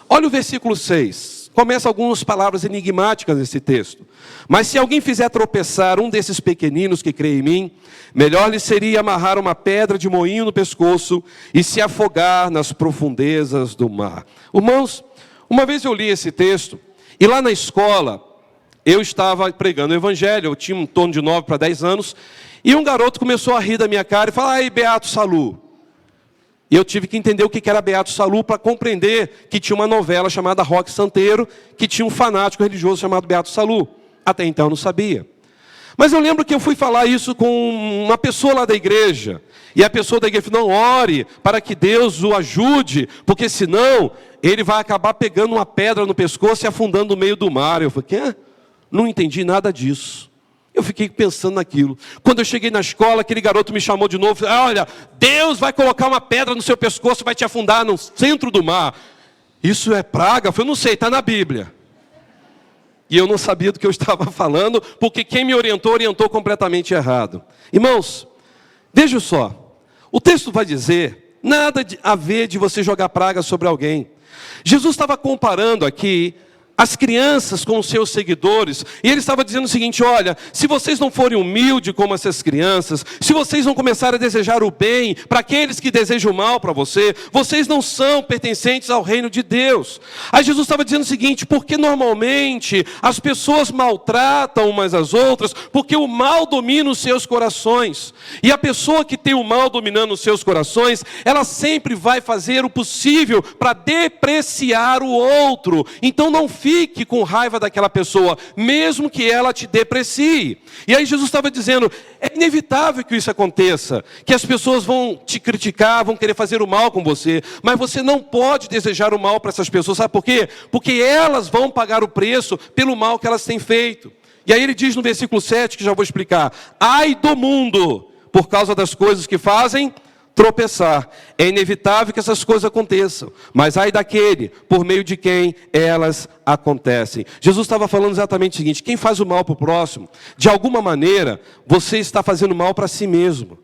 Olha o versículo 6. Começa algumas palavras enigmáticas nesse texto. Mas se alguém fizer tropeçar um desses pequeninos que crê em mim, melhor lhe seria amarrar uma pedra de moinho no pescoço e se afogar nas profundezas do mar. Irmãos, uma vez eu li esse texto, e lá na escola, eu estava pregando o evangelho, eu tinha em torno de 9 para 10 anos, e um garoto começou a rir da minha cara e falar: ai, Beato Salu. E eu tive que entender o que era Beato Salu para compreender que tinha uma novela chamada Roque Santeiro, que tinha um fanático religioso chamado Beato Salu. Até então eu não sabia. Mas eu lembro que eu fui falar isso com uma pessoa lá da igreja, e a pessoa da igreja falou: não, ore para que Deus o ajude, porque senão ele vai acabar pegando uma pedra no pescoço e afundando no meio do mar. Eu falei: quê? Não entendi nada disso. Eu fiquei pensando naquilo. Quando eu cheguei na escola, aquele garoto me chamou de novo. Falei: olha, Deus vai colocar uma pedra no seu pescoço e vai te afundar no centro do mar. Isso é praga? Eu falei: não sei, está na Bíblia. E eu não sabia do que eu estava falando, porque quem me orientou completamente errado. Irmãos, veja só. O texto vai dizer, nada a ver de você jogar praga sobre alguém. Jesus estava comparando aqui as crianças com os seus seguidores, e ele estava dizendo o seguinte: olha, se vocês não forem humildes como essas crianças, se vocês não começarem a desejar o bem para aqueles que desejam o mal para você, vocês não são pertencentes ao reino de Deus. Aí Jesus estava dizendo o seguinte: porque normalmente as pessoas maltratam umas às outras, porque o mal domina os seus corações, e a pessoa que tem o mal dominando os seus corações, ela sempre vai fazer o possível para depreciar o outro. Então não fique com raiva daquela pessoa, mesmo que ela te deprecie. E aí Jesus estava dizendo, é inevitável que isso aconteça, que as pessoas vão te criticar, vão querer fazer o mal com você, mas você não pode desejar o mal para essas pessoas. Sabe por quê? Porque elas vão pagar o preço pelo mal que elas têm feito. E aí ele diz no versículo 7, que já vou explicar: ai do mundo, por causa das coisas que fazem tropeçar. É inevitável que essas coisas aconteçam, mas ai daquele por meio de quem elas acontecem. Jesus estava falando exatamente o seguinte: quem faz o mal para o próximo, de alguma maneira, você está fazendo mal para si mesmo.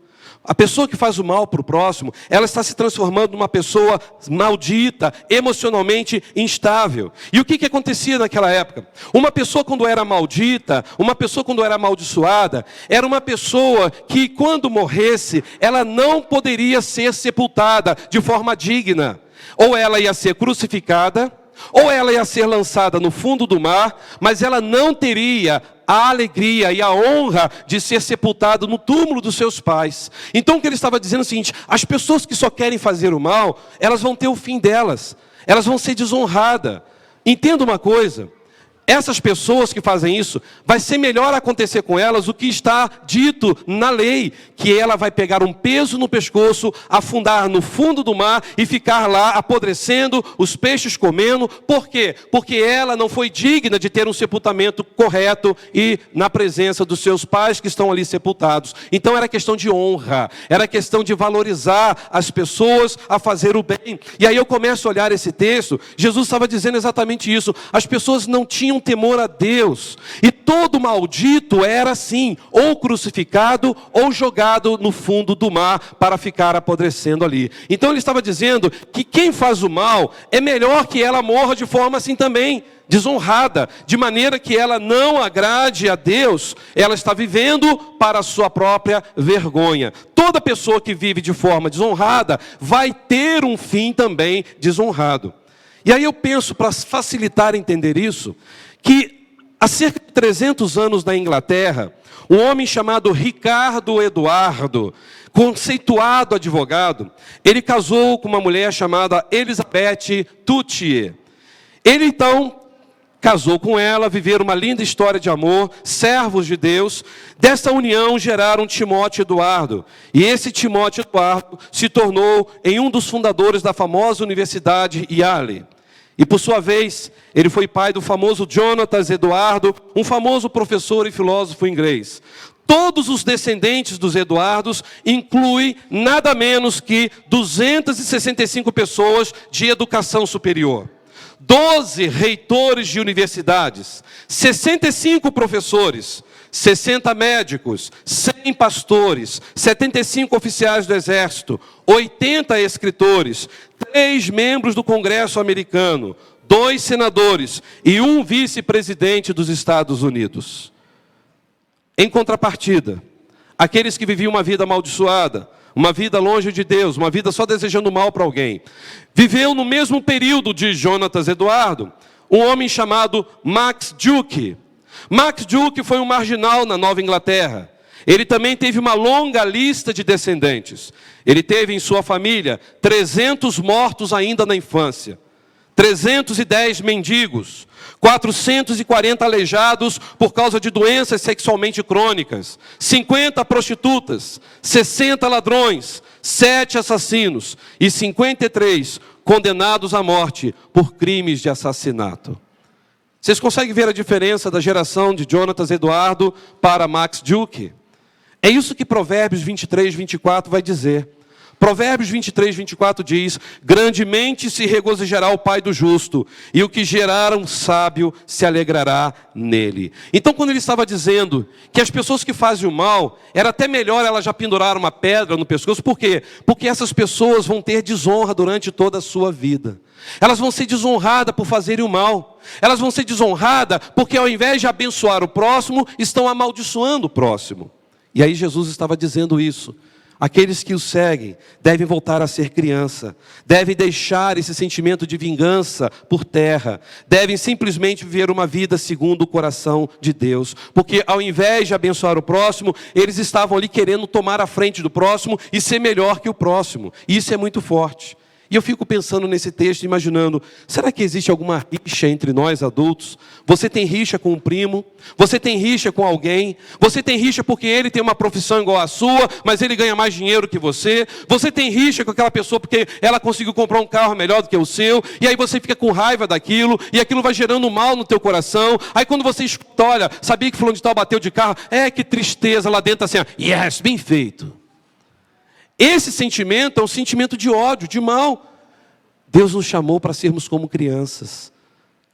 A pessoa que faz o mal para o próximo, ela está se transformando numa pessoa maldita, emocionalmente instável. E o que acontecia naquela época? Uma pessoa quando era maldita, uma pessoa quando era amaldiçoada, era uma pessoa que quando morresse, ela não poderia ser sepultada de forma digna. Ou ela ia ser crucificada, ou ela ia ser lançada no fundo do mar, mas ela não teria a alegria e a honra de ser sepultado no túmulo dos seus pais. Então o que ele estava dizendo é o seguinte: as pessoas que só querem fazer o mal, elas vão ter o fim delas, elas vão ser desonradas. Entenda uma coisa: essas pessoas que fazem isso, vai ser melhor acontecer com elas o que está dito na lei, que ela vai pegar um peso no pescoço, afundar no fundo do mar e ficar lá apodrecendo, os peixes comendo. Por quê? Porque ela não foi digna de ter um sepultamento correto e na presença dos seus pais que estão ali sepultados. Então era questão de honra, era questão de valorizar as pessoas a fazer o bem. E aí eu começo a olhar esse texto, Jesus estava dizendo exatamente isso: as pessoas não tinham temor a Deus, e todo maldito era assim, ou crucificado, ou jogado no fundo do mar, para ficar apodrecendo ali. Então ele estava dizendo que quem faz o mal, é melhor que ela morra de forma assim também, desonrada, de maneira que ela não agrade a Deus, ela está vivendo para a sua própria vergonha. Toda pessoa que vive de forma desonrada, vai ter um fim também desonrado. E aí eu penso, para facilitar entender isso, que há cerca de 300 anos na Inglaterra, um homem chamado Ricardo Eduardo, conceituado advogado, ele casou com uma mulher chamada Elizabeth Tucci. Ele então casou com ela, viveram uma linda história de amor, servos de Deus. Dessa união geraram Timóteo Eduardo. E esse Timóteo Eduardo se tornou em um dos fundadores da famosa Universidade Yale. E por sua vez, ele foi pai do famoso Jonathan Eduardo, um famoso professor e filósofo inglês. Todos os descendentes dos Eduardos incluem nada menos que 265 pessoas de educação superior. 12 reitores de universidades, 65 professores, 60 médicos, 100 pastores, 75 oficiais do exército, 80 escritores, 3 membros do Congresso americano, 2 senadores e 1 vice-presidente dos Estados Unidos. Em contrapartida, aqueles que viviam uma vida amaldiçoada, uma vida longe de Deus, uma vida só desejando mal para alguém, viveu no mesmo período de Jonathan Eduardo, um homem chamado Max Duke. Max Duke foi um marginal na Nova Inglaterra. Ele também teve uma longa lista de descendentes. Ele teve em sua família 300 mortos ainda na infância, 310 mendigos, 440 aleijados por causa de doenças sexualmente crônicas, 50 prostitutas, 60 ladrões, 7 assassinos e 53 condenados à morte por crimes de assassinato. Vocês conseguem ver a diferença da geração de Jonathan Eduardo para Max Duke? É isso que Provérbios 23, 24 vai dizer. Provérbios 23, 24 diz: grandemente se regozijará o pai do justo, e o que gerar um sábio se alegrará nele. Então, quando ele estava dizendo que as pessoas que fazem o mal, era até melhor elas já pendurar uma pedra no pescoço. Por quê? Porque essas pessoas vão ter desonra durante toda a sua vida. Elas vão ser desonradas por fazerem o mal. Elas vão ser desonradas porque, ao invés de abençoar o próximo, estão amaldiçoando o próximo. E aí Jesus estava dizendo isso. Aqueles que o seguem devem voltar a ser criança, devem deixar esse sentimento de vingança por terra, devem simplesmente viver uma vida segundo o coração de Deus, porque ao invés de abençoar o próximo, eles estavam ali querendo tomar a frente do próximo e ser melhor que o próximo. E isso é muito forte. E eu fico pensando nesse texto, imaginando, será que existe alguma rixa entre nós adultos? Você tem rixa com um primo? Você tem rixa com alguém? Você tem rixa porque ele tem uma profissão igual à sua, mas ele ganha mais dinheiro que você? Você tem rixa com aquela pessoa porque ela conseguiu comprar um carro melhor do que o seu? E aí você fica com raiva daquilo, e aquilo vai gerando mal no teu coração. Aí quando você escuta, olha, sabia que fulano de tal bateu de carro? Que tristeza lá dentro, assim, yes, bem feito. Esse sentimento é um sentimento de ódio, de mal. Deus nos chamou para sermos como crianças,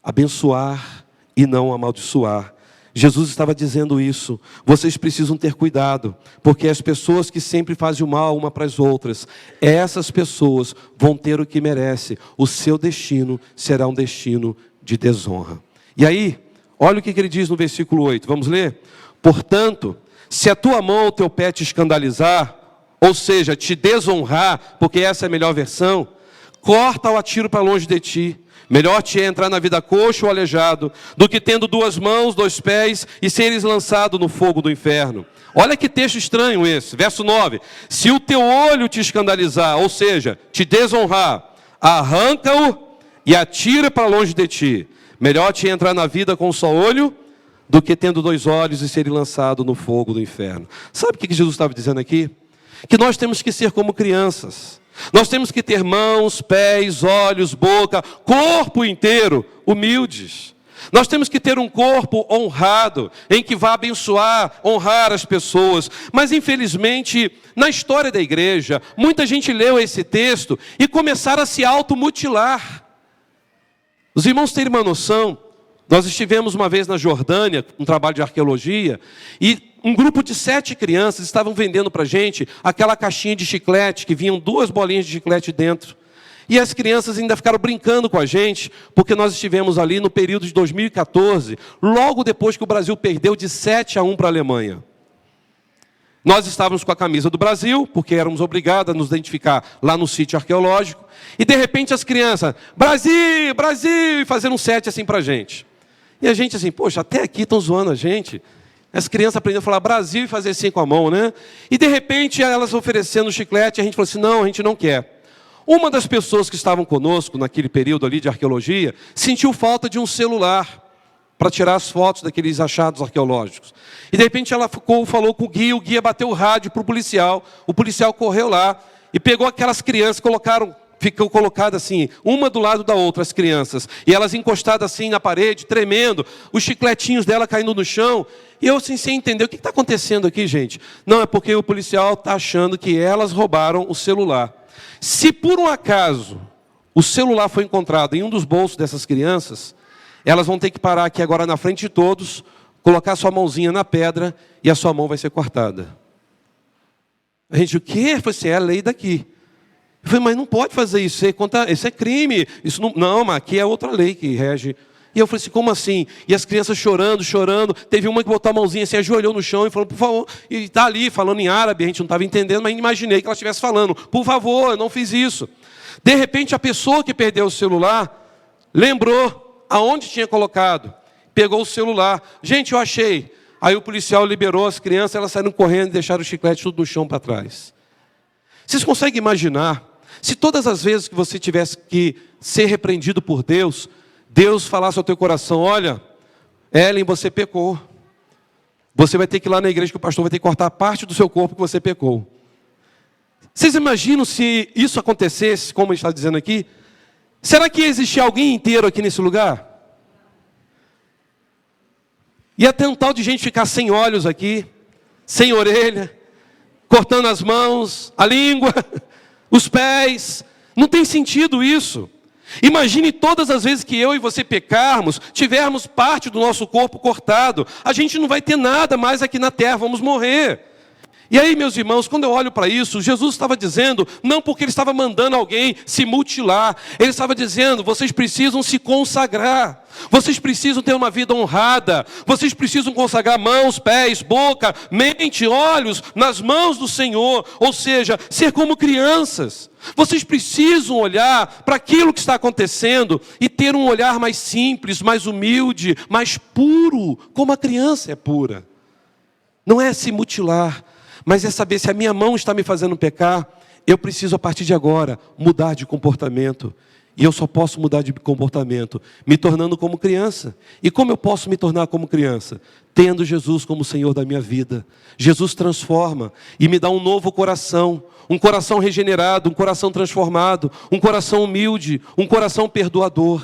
abençoar e não amaldiçoar. Jesus estava dizendo isso. Vocês precisam ter cuidado, porque as pessoas que sempre fazem o mal uma para as outras, essas pessoas vão ter o que merece. O seu destino será um destino de desonra. E aí, olha o que ele diz no versículo 8. Vamos ler? Portanto, se a tua mão ou teu pé te escandalizar, ou seja, te desonrar, porque essa é a melhor versão, corta ou atira para longe de ti. Melhor te é entrar na vida coxo ou aleijado, do que tendo 2 mãos, 2 pés, e seres lançado no fogo do inferno. Olha que texto estranho esse, verso 9. Se o teu olho te escandalizar, ou seja, te desonrar, arranca-o e atira para longe de ti. Melhor te é entrar na vida com um só olho, do que tendo 2 olhos e ser lançado no fogo do inferno. Sabe o que Jesus estava dizendo aqui? Que nós temos que ser como crianças. Nós temos que ter mãos, pés, olhos, boca, corpo inteiro, humildes. Nós temos que ter um corpo honrado, em que vá abençoar, honrar as pessoas. Mas infelizmente, na história da igreja, muita gente leu esse texto e começaram a se automutilar. Os irmãos terem uma noção, nós estivemos uma vez na Jordânia, um trabalho de arqueologia, e um grupo de 7 crianças estavam vendendo para a gente aquela caixinha de chiclete, que vinham 2 bolinhas de chiclete dentro. E as crianças ainda ficaram brincando com a gente, porque nós estivemos ali no período de 2014, logo depois que o Brasil perdeu de 7-1 para a Alemanha. Nós estávamos com a camisa do Brasil, porque éramos obrigados a nos identificar lá no sítio arqueológico, e de repente as crianças, Brasil, Brasil, e fazendo um 7 assim para a gente. E a gente assim, poxa, até aqui estão zoando a gente. As crianças aprenderam a falar Brasil e fazer assim com a mão, né? E de repente elas oferecendo chiclete, a gente falou assim, não, a gente não quer. Uma das pessoas que estavam conosco naquele período ali de arqueologia, sentiu falta de um celular para tirar as fotos daqueles achados arqueológicos. E de repente ela falou com o guia bateu o rádio para o policial correu lá e pegou aquelas crianças, ficou colocada assim, uma do lado da outra, as crianças, e elas encostadas assim na parede, tremendo, os chicletinhos dela caindo no chão, e eu assim, sem entender, o que está acontecendo aqui, gente? Não, é porque o policial está achando que elas roubaram o celular. Se por um acaso o celular foi encontrado em um dos bolsos dessas crianças, elas vão ter que parar aqui agora na frente de todos, colocar sua mãozinha na pedra, e a sua mão vai ser cortada. A gente, o quê? Eu falei assim, é a lei daqui. Eu falei, mas não pode fazer isso, isso é crime. Isso não, mas aqui é outra lei que rege. E eu falei assim, como assim? E as crianças chorando. Teve uma que botou a mãozinha assim, ajoelhou no chão e falou, por favor. E está ali falando em árabe, a gente não estava entendendo, mas imaginei que ela estivesse falando, por favor, eu não fiz isso. De repente a pessoa que perdeu o celular, lembrou aonde tinha colocado. Pegou o celular. Gente, eu achei. Aí o policial liberou as crianças, elas saíram correndo e deixaram o chiclete tudo no chão para trás. Vocês conseguem imaginar, se todas as vezes que você tivesse que ser repreendido por Deus, Deus falasse ao teu coração, olha, Ellen, você pecou. Você vai ter que ir lá na igreja que o pastor vai ter que cortar parte do seu corpo que você pecou. Vocês imaginam se isso acontecesse, como ele está dizendo aqui? Será que existia alguém inteiro aqui nesse lugar? Ia ter um tal de gente ficar sem olhos aqui, sem orelha, cortando as mãos, a língua, os pés. Não tem sentido isso. Imagine todas as vezes que eu e você pecarmos, tivermos parte do nosso corpo cortado. A gente não vai ter nada mais aqui na terra, vamos morrer. E aí, meus irmãos, quando eu olho para isso, Jesus estava dizendo, não porque ele estava mandando alguém se mutilar, ele estava dizendo, vocês precisam se consagrar, vocês precisam ter uma vida honrada, vocês precisam consagrar mãos, pés, boca, mente, olhos nas mãos do Senhor, ou seja, ser como crianças. Vocês precisam olhar para aquilo que está acontecendo e ter um olhar mais simples, mais humilde, mais puro, como a criança é pura. Não é se mutilar, mas é saber se a minha mão está me fazendo pecar, eu preciso a partir de agora mudar de comportamento. E eu só posso mudar de comportamento me tornando como criança. E como eu posso me tornar como criança? Tendo Jesus como Senhor da minha vida. Jesus transforma e me dá um novo coração. Um coração regenerado, um coração transformado, um coração humilde, um coração perdoador.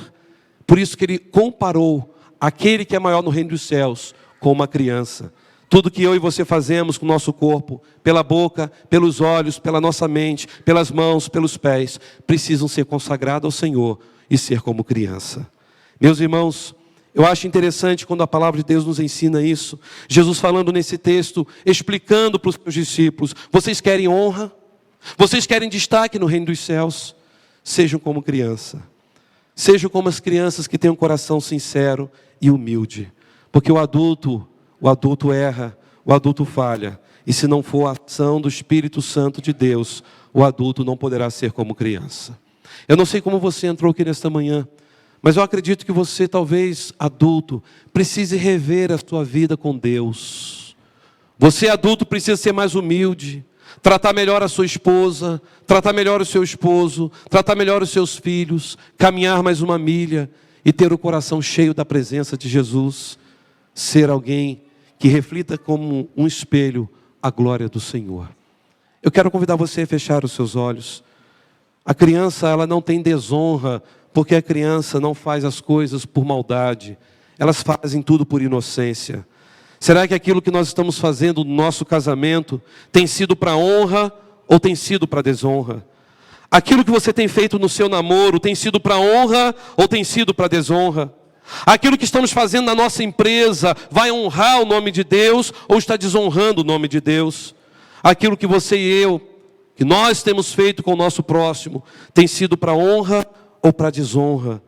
Por isso que ele comparou aquele que é maior no reino dos céus com uma criança. Tudo que eu e você fazemos com o nosso corpo, pela boca, pelos olhos, pela nossa mente, pelas mãos, pelos pés, precisam ser consagrados ao Senhor e ser como criança. Meus irmãos, eu acho interessante quando a palavra de Deus nos ensina isso. Jesus falando nesse texto, explicando para os seus discípulos: vocês querem honra? Vocês querem destaque no reino dos céus? Sejam como criança. Sejam como as crianças que têm um coração sincero e humilde. Porque o adulto erra, o adulto falha. E se não for a ação do Espírito Santo de Deus, o adulto não poderá ser como criança. Eu não sei como você entrou aqui nesta manhã, mas eu acredito que você, talvez adulto, precise rever a sua vida com Deus. Você adulto precisa ser mais humilde, tratar melhor a sua esposa, tratar melhor o seu esposo, tratar melhor os seus filhos, caminhar mais uma milha e ter o coração cheio da presença de Jesus. Ser alguém que reflita como um espelho a glória do Senhor. Eu quero convidar você a fechar os seus olhos. A criança, ela não tem desonra, porque a criança não faz as coisas por maldade. Elas fazem tudo por inocência. Será que aquilo que nós estamos fazendo no nosso casamento tem sido para honra ou tem sido para desonra? Aquilo que você tem feito no seu namoro tem sido para honra ou tem sido para desonra? Aquilo que estamos fazendo na nossa empresa vai honrar o nome de Deus ou está desonrando o nome de Deus? Aquilo que você e eu, que nós temos feito com o nosso próximo, tem sido para honra ou para desonra?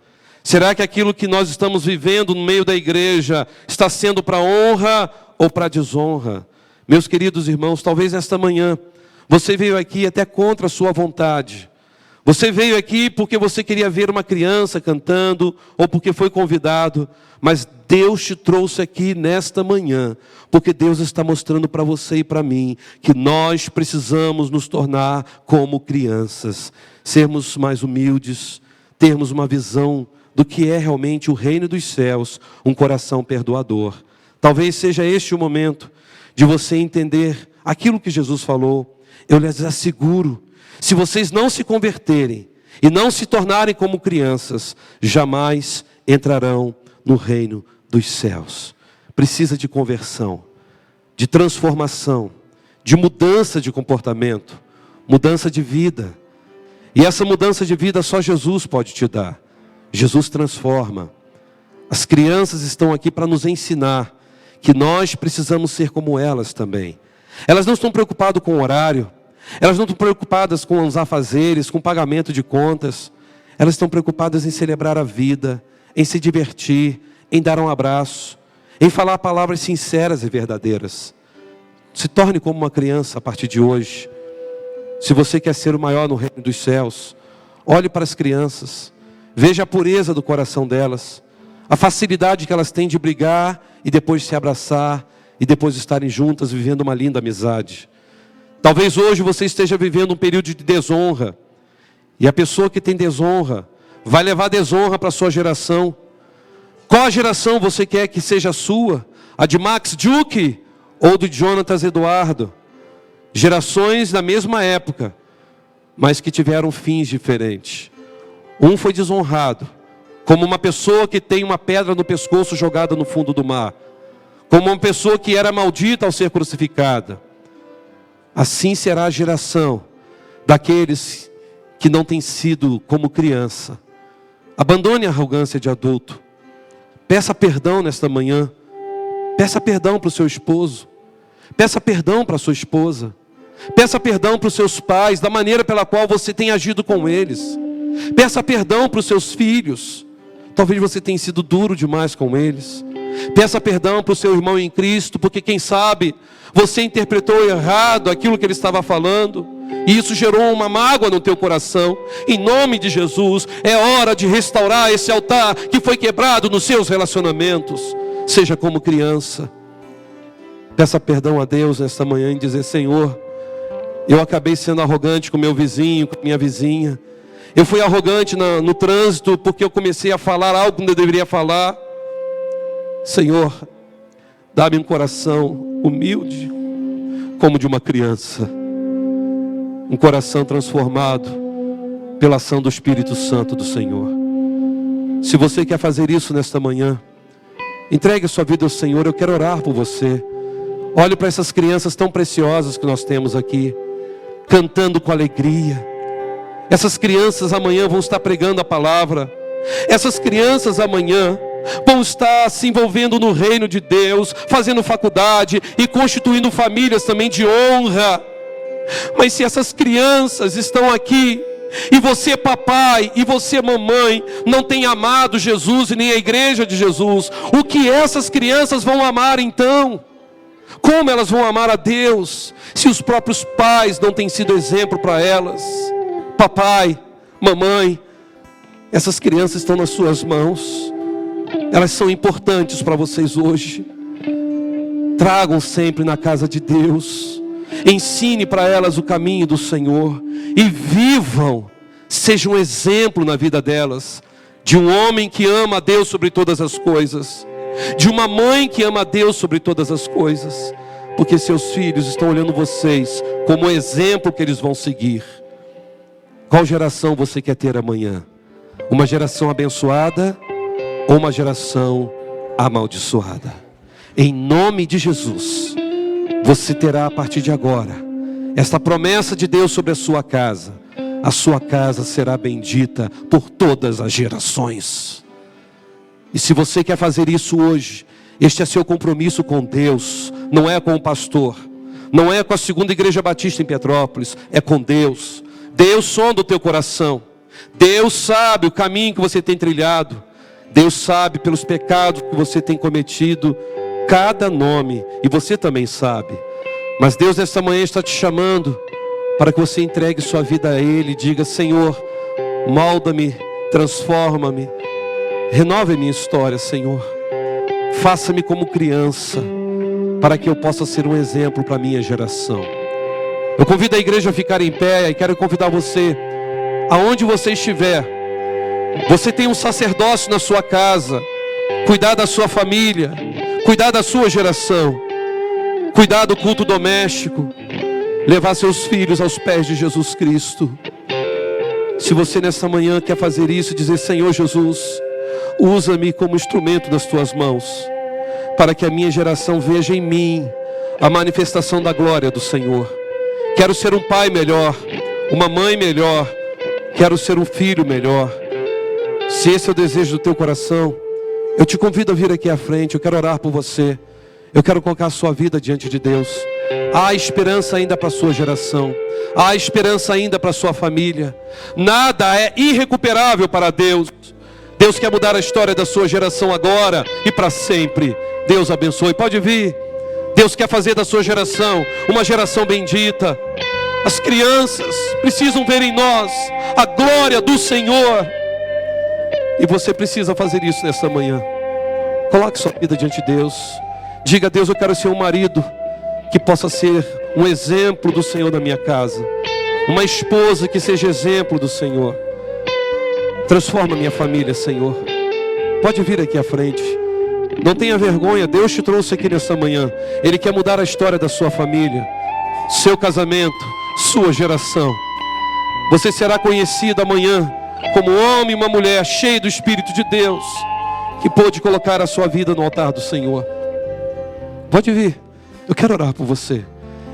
Será que aquilo que nós estamos vivendo no meio da igreja está sendo para honra ou para desonra? Meus queridos irmãos, talvez esta manhã você veio aqui até contra a sua vontade. Você veio aqui porque você queria ver uma criança cantando ou porque foi convidado, mas Deus te trouxe aqui nesta manhã, porque Deus está mostrando para você e para mim que nós precisamos nos tornar como crianças, sermos mais humildes, termos uma visão do que é realmente o reino dos céus, um coração perdoador. Talvez seja este o momento de você entender aquilo que Jesus falou. Eu lhes asseguro, se vocês não se converterem e não se tornarem como crianças, jamais entrarão no reino dos céus. Precisa de conversão, de transformação, de mudança de comportamento, mudança de vida. E essa mudança de vida só Jesus pode te dar. Jesus transforma. As crianças estão aqui para nos ensinar que nós precisamos ser como elas também. Elas não estão preocupadas com o horário. Elas não estão preocupadas com os afazeres, com o pagamento de contas. Elas estão preocupadas em celebrar a vida, em se divertir, em dar um abraço, em falar palavras sinceras e verdadeiras. Se torne como uma criança a partir de hoje. Se você quer ser o maior no reino dos céus, olhe para as crianças, veja a pureza do coração delas, a facilidade que elas têm de brigar e depois se abraçar e depois estarem juntas vivendo uma linda amizade. Talvez hoje você esteja vivendo um período de desonra. E a pessoa que tem desonra vai levar desonra para a sua geração. Qual a geração você quer que seja a sua? A de Max Duke ou de Jonatas Eduardo? Gerações da mesma época, mas que tiveram fins diferentes. Um foi desonrado, como uma pessoa que tem uma pedra no pescoço jogada no fundo do mar. Como uma pessoa que era maldita ao ser crucificada. Assim será a geração daqueles que não têm sido como criança. Abandone a arrogância de adulto. Peça perdão nesta manhã. Peça perdão para o seu esposo. Peça perdão para a sua esposa. Peça perdão para os seus pais, da maneira pela qual você tem agido com eles. Peça perdão para os seus filhos. Talvez você tenha sido duro demais com eles. Peça perdão para o seu irmão em Cristo, porque quem sabe você interpretou errado aquilo que ele estava falando, e isso gerou uma mágoa no teu coração. Em nome de Jesus, é hora de restaurar esse altar que foi quebrado nos seus relacionamentos. Seja como criança. Peça perdão a Deus nesta manhã e dizer: Senhor, eu acabei sendo arrogante com meu vizinho, com minha vizinha. Eu fui arrogante no trânsito porque eu comecei a falar algo que não deveria falar. Senhor, dá-me um coração humilde, como de uma criança. Um coração transformado pela ação do Espírito Santo do Senhor. Se você quer fazer isso nesta manhã, entregue a sua vida ao Senhor. Eu quero orar por você. Olhe para essas crianças tão preciosas que nós temos aqui, cantando com alegria. Essas crianças amanhã vão estar pregando a palavra. Essas crianças amanhã vão estar se envolvendo no reino de Deus, fazendo faculdade e constituindo famílias também de honra. Mas se essas crianças estão aqui, e você papai, e você mamãe, não tem amado Jesus e nem a igreja de Jesus, o que essas crianças vão amar então? Como elas vão amar a Deus, se os próprios pais não têm sido exemplo para elas? Papai, mamãe, essas crianças estão nas suas mãos. Elas são importantes para vocês hoje. Tragam sempre na casa de Deus. Ensine para elas o caminho do Senhor. E vivam, seja um exemplo na vida delas, de um homem que ama a Deus sobre todas as coisas, de uma mãe que ama a Deus sobre todas as coisas, porque seus filhos estão olhando vocês como exemplo que eles vão seguir. Qual geração você quer ter amanhã? Uma geração abençoada ou uma geração amaldiçoada? Em nome de Jesus, você terá a partir de agora esta promessa de Deus sobre a sua casa. A sua casa será bendita por todas as gerações. E se você quer fazer isso hoje, este é seu compromisso com Deus, não é com o pastor, não é com a Segunda Igreja Batista em Petrópolis, é com Deus. Deus sonda o teu coração. Deus sabe o caminho que você tem trilhado. Deus sabe pelos pecados que você tem cometido, cada nome, e você também sabe. Mas Deus nesta manhã está te chamando para que você entregue sua vida a Ele e diga: Senhor, molda-me, transforma-me, renove a minha história, Senhor. Faça-me como criança, para que eu possa ser um exemplo para a minha geração. Eu convido a igreja a ficar em pé e quero convidar você, aonde você estiver. Você tem um sacerdócio na sua casa, cuidar da sua família, cuidar da sua geração, cuidar do culto doméstico, levar seus filhos aos pés de Jesus Cristo. Se você nessa manhã quer fazer isso, dizer: Senhor Jesus, usa-me como instrumento das tuas mãos, para que a minha geração veja em mim a manifestação da glória do Senhor. Quero ser um pai melhor, uma mãe melhor, quero ser um filho melhor. Se esse é o desejo do teu coração, eu te convido a vir aqui à frente. Eu quero orar por você. Eu quero colocar a sua vida diante de Deus. Há esperança ainda para a sua geração. Há esperança ainda para a sua família. Nada é irrecuperável para Deus. Deus quer mudar a história da sua geração agora e para sempre. Deus abençoe. Pode vir. Deus quer fazer da sua geração uma geração bendita. As crianças precisam ver em nós a glória do Senhor. E você precisa fazer isso nessa manhã. Coloque sua vida diante de Deus. Diga: Deus, eu quero ser um marido que possa ser um exemplo do Senhor na minha casa. Uma esposa que seja exemplo do Senhor. Transforma minha família, Senhor. Pode vir aqui à frente. Não tenha vergonha, Deus te trouxe aqui nessa manhã. Ele quer mudar a história da sua família, seu casamento, sua geração. Você será conhecido amanhã como um homem e uma mulher cheio do Espírito de Deus, que pôde colocar a sua vida no altar do Senhor. Pode vir. Eu quero orar por você.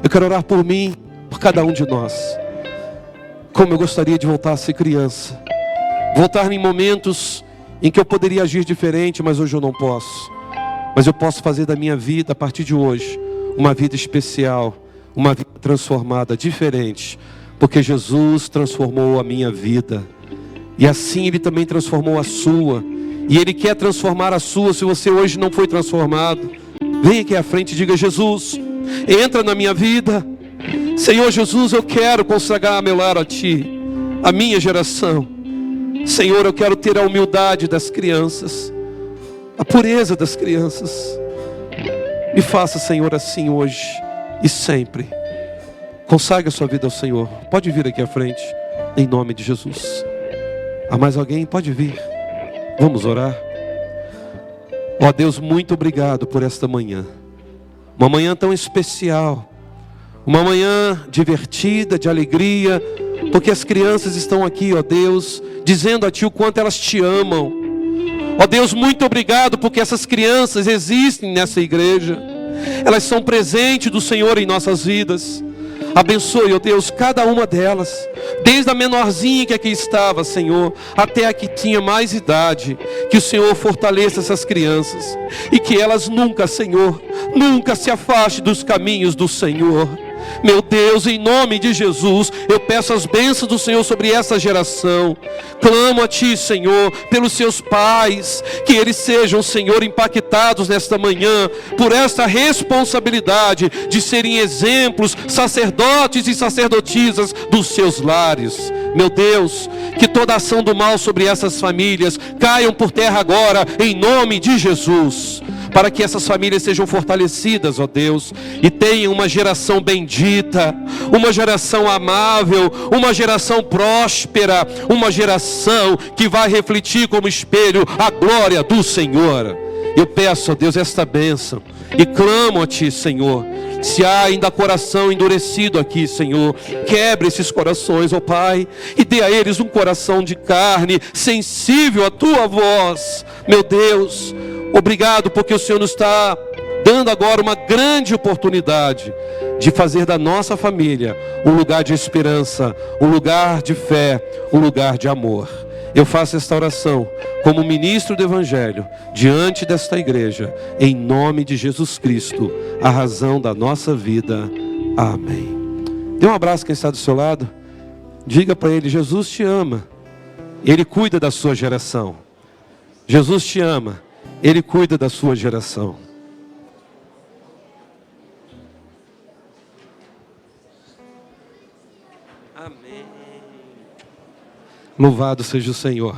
Eu quero orar por mim, por cada um de nós. Como eu gostaria de voltar a ser criança. Voltar em momentos em que eu poderia agir diferente, mas hoje eu não posso. Mas eu posso fazer da minha vida, a partir de hoje, uma vida especial, uma vida transformada, diferente. Porque Jesus transformou a minha vida. E assim Ele também transformou a sua. E Ele quer transformar a sua, se você hoje não foi transformado. Vem aqui à frente e diga: Jesus, entra na minha vida. Senhor Jesus, eu quero consagrar meu lar a Ti, a minha geração. Senhor, eu quero ter a humildade das crianças, a pureza das crianças. Me faça, Senhor, assim hoje e sempre. Consagre a sua vida ao Senhor. Pode vir aqui à frente, em nome de Jesus. Há mais alguém? Pode vir. Vamos orar. Ó Deus, muito obrigado por esta manhã. Uma manhã tão especial. Uma manhã divertida, de alegria, porque as crianças estão aqui, ó Deus, dizendo a Ti o quanto elas Te amam. Ó Deus, muito obrigado porque essas crianças existem nessa igreja. Elas são presente do Senhor em nossas vidas. Abençoe, ó Deus, cada uma delas, desde a menorzinha que aqui estava, Senhor, até a que tinha mais idade. Que o Senhor fortaleça essas crianças e que elas nunca, Senhor, nunca se afastem dos caminhos do Senhor. Meu Deus, em nome de Jesus, eu peço as bênçãos do Senhor sobre essa geração. Clamo a Ti, Senhor, pelos seus pais, que eles sejam, Senhor, impactados nesta manhã, por esta responsabilidade de serem exemplos, sacerdotes e sacerdotisas dos seus lares. Meu Deus, que toda ação do mal sobre essas famílias caiam por terra agora, em nome de Jesus. Para que essas famílias sejam fortalecidas, ó Deus, e tenham uma geração bendita, uma geração amável, uma geração próspera, uma geração que vai refletir como espelho a glória do Senhor. Eu peço, ó Deus, esta bênção e clamo a Ti, Senhor. Se há ainda coração endurecido aqui, Senhor, quebre esses corações, ó Pai, e dê a eles um coração de carne, sensível à Tua voz. Meu Deus, obrigado porque o Senhor nos está dando agora uma grande oportunidade de fazer da nossa família um lugar de esperança, um lugar de fé, um lugar de amor. Eu faço esta oração como ministro do Evangelho diante desta igreja, em nome de Jesus Cristo, a razão da nossa vida. Amém. Dê um abraço quem está do seu lado. Diga para ele: Jesus te ama, Ele cuida da sua geração. Jesus te ama, Ele cuida da sua geração. Amém. Louvado seja o Senhor.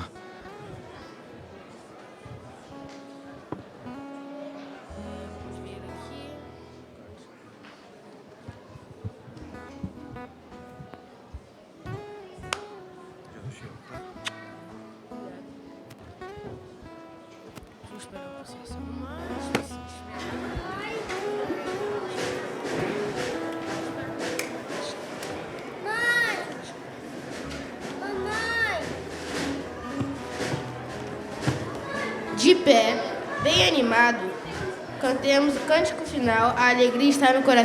De pé, bem animado, cantemos o cântico final, a alegria está no coração.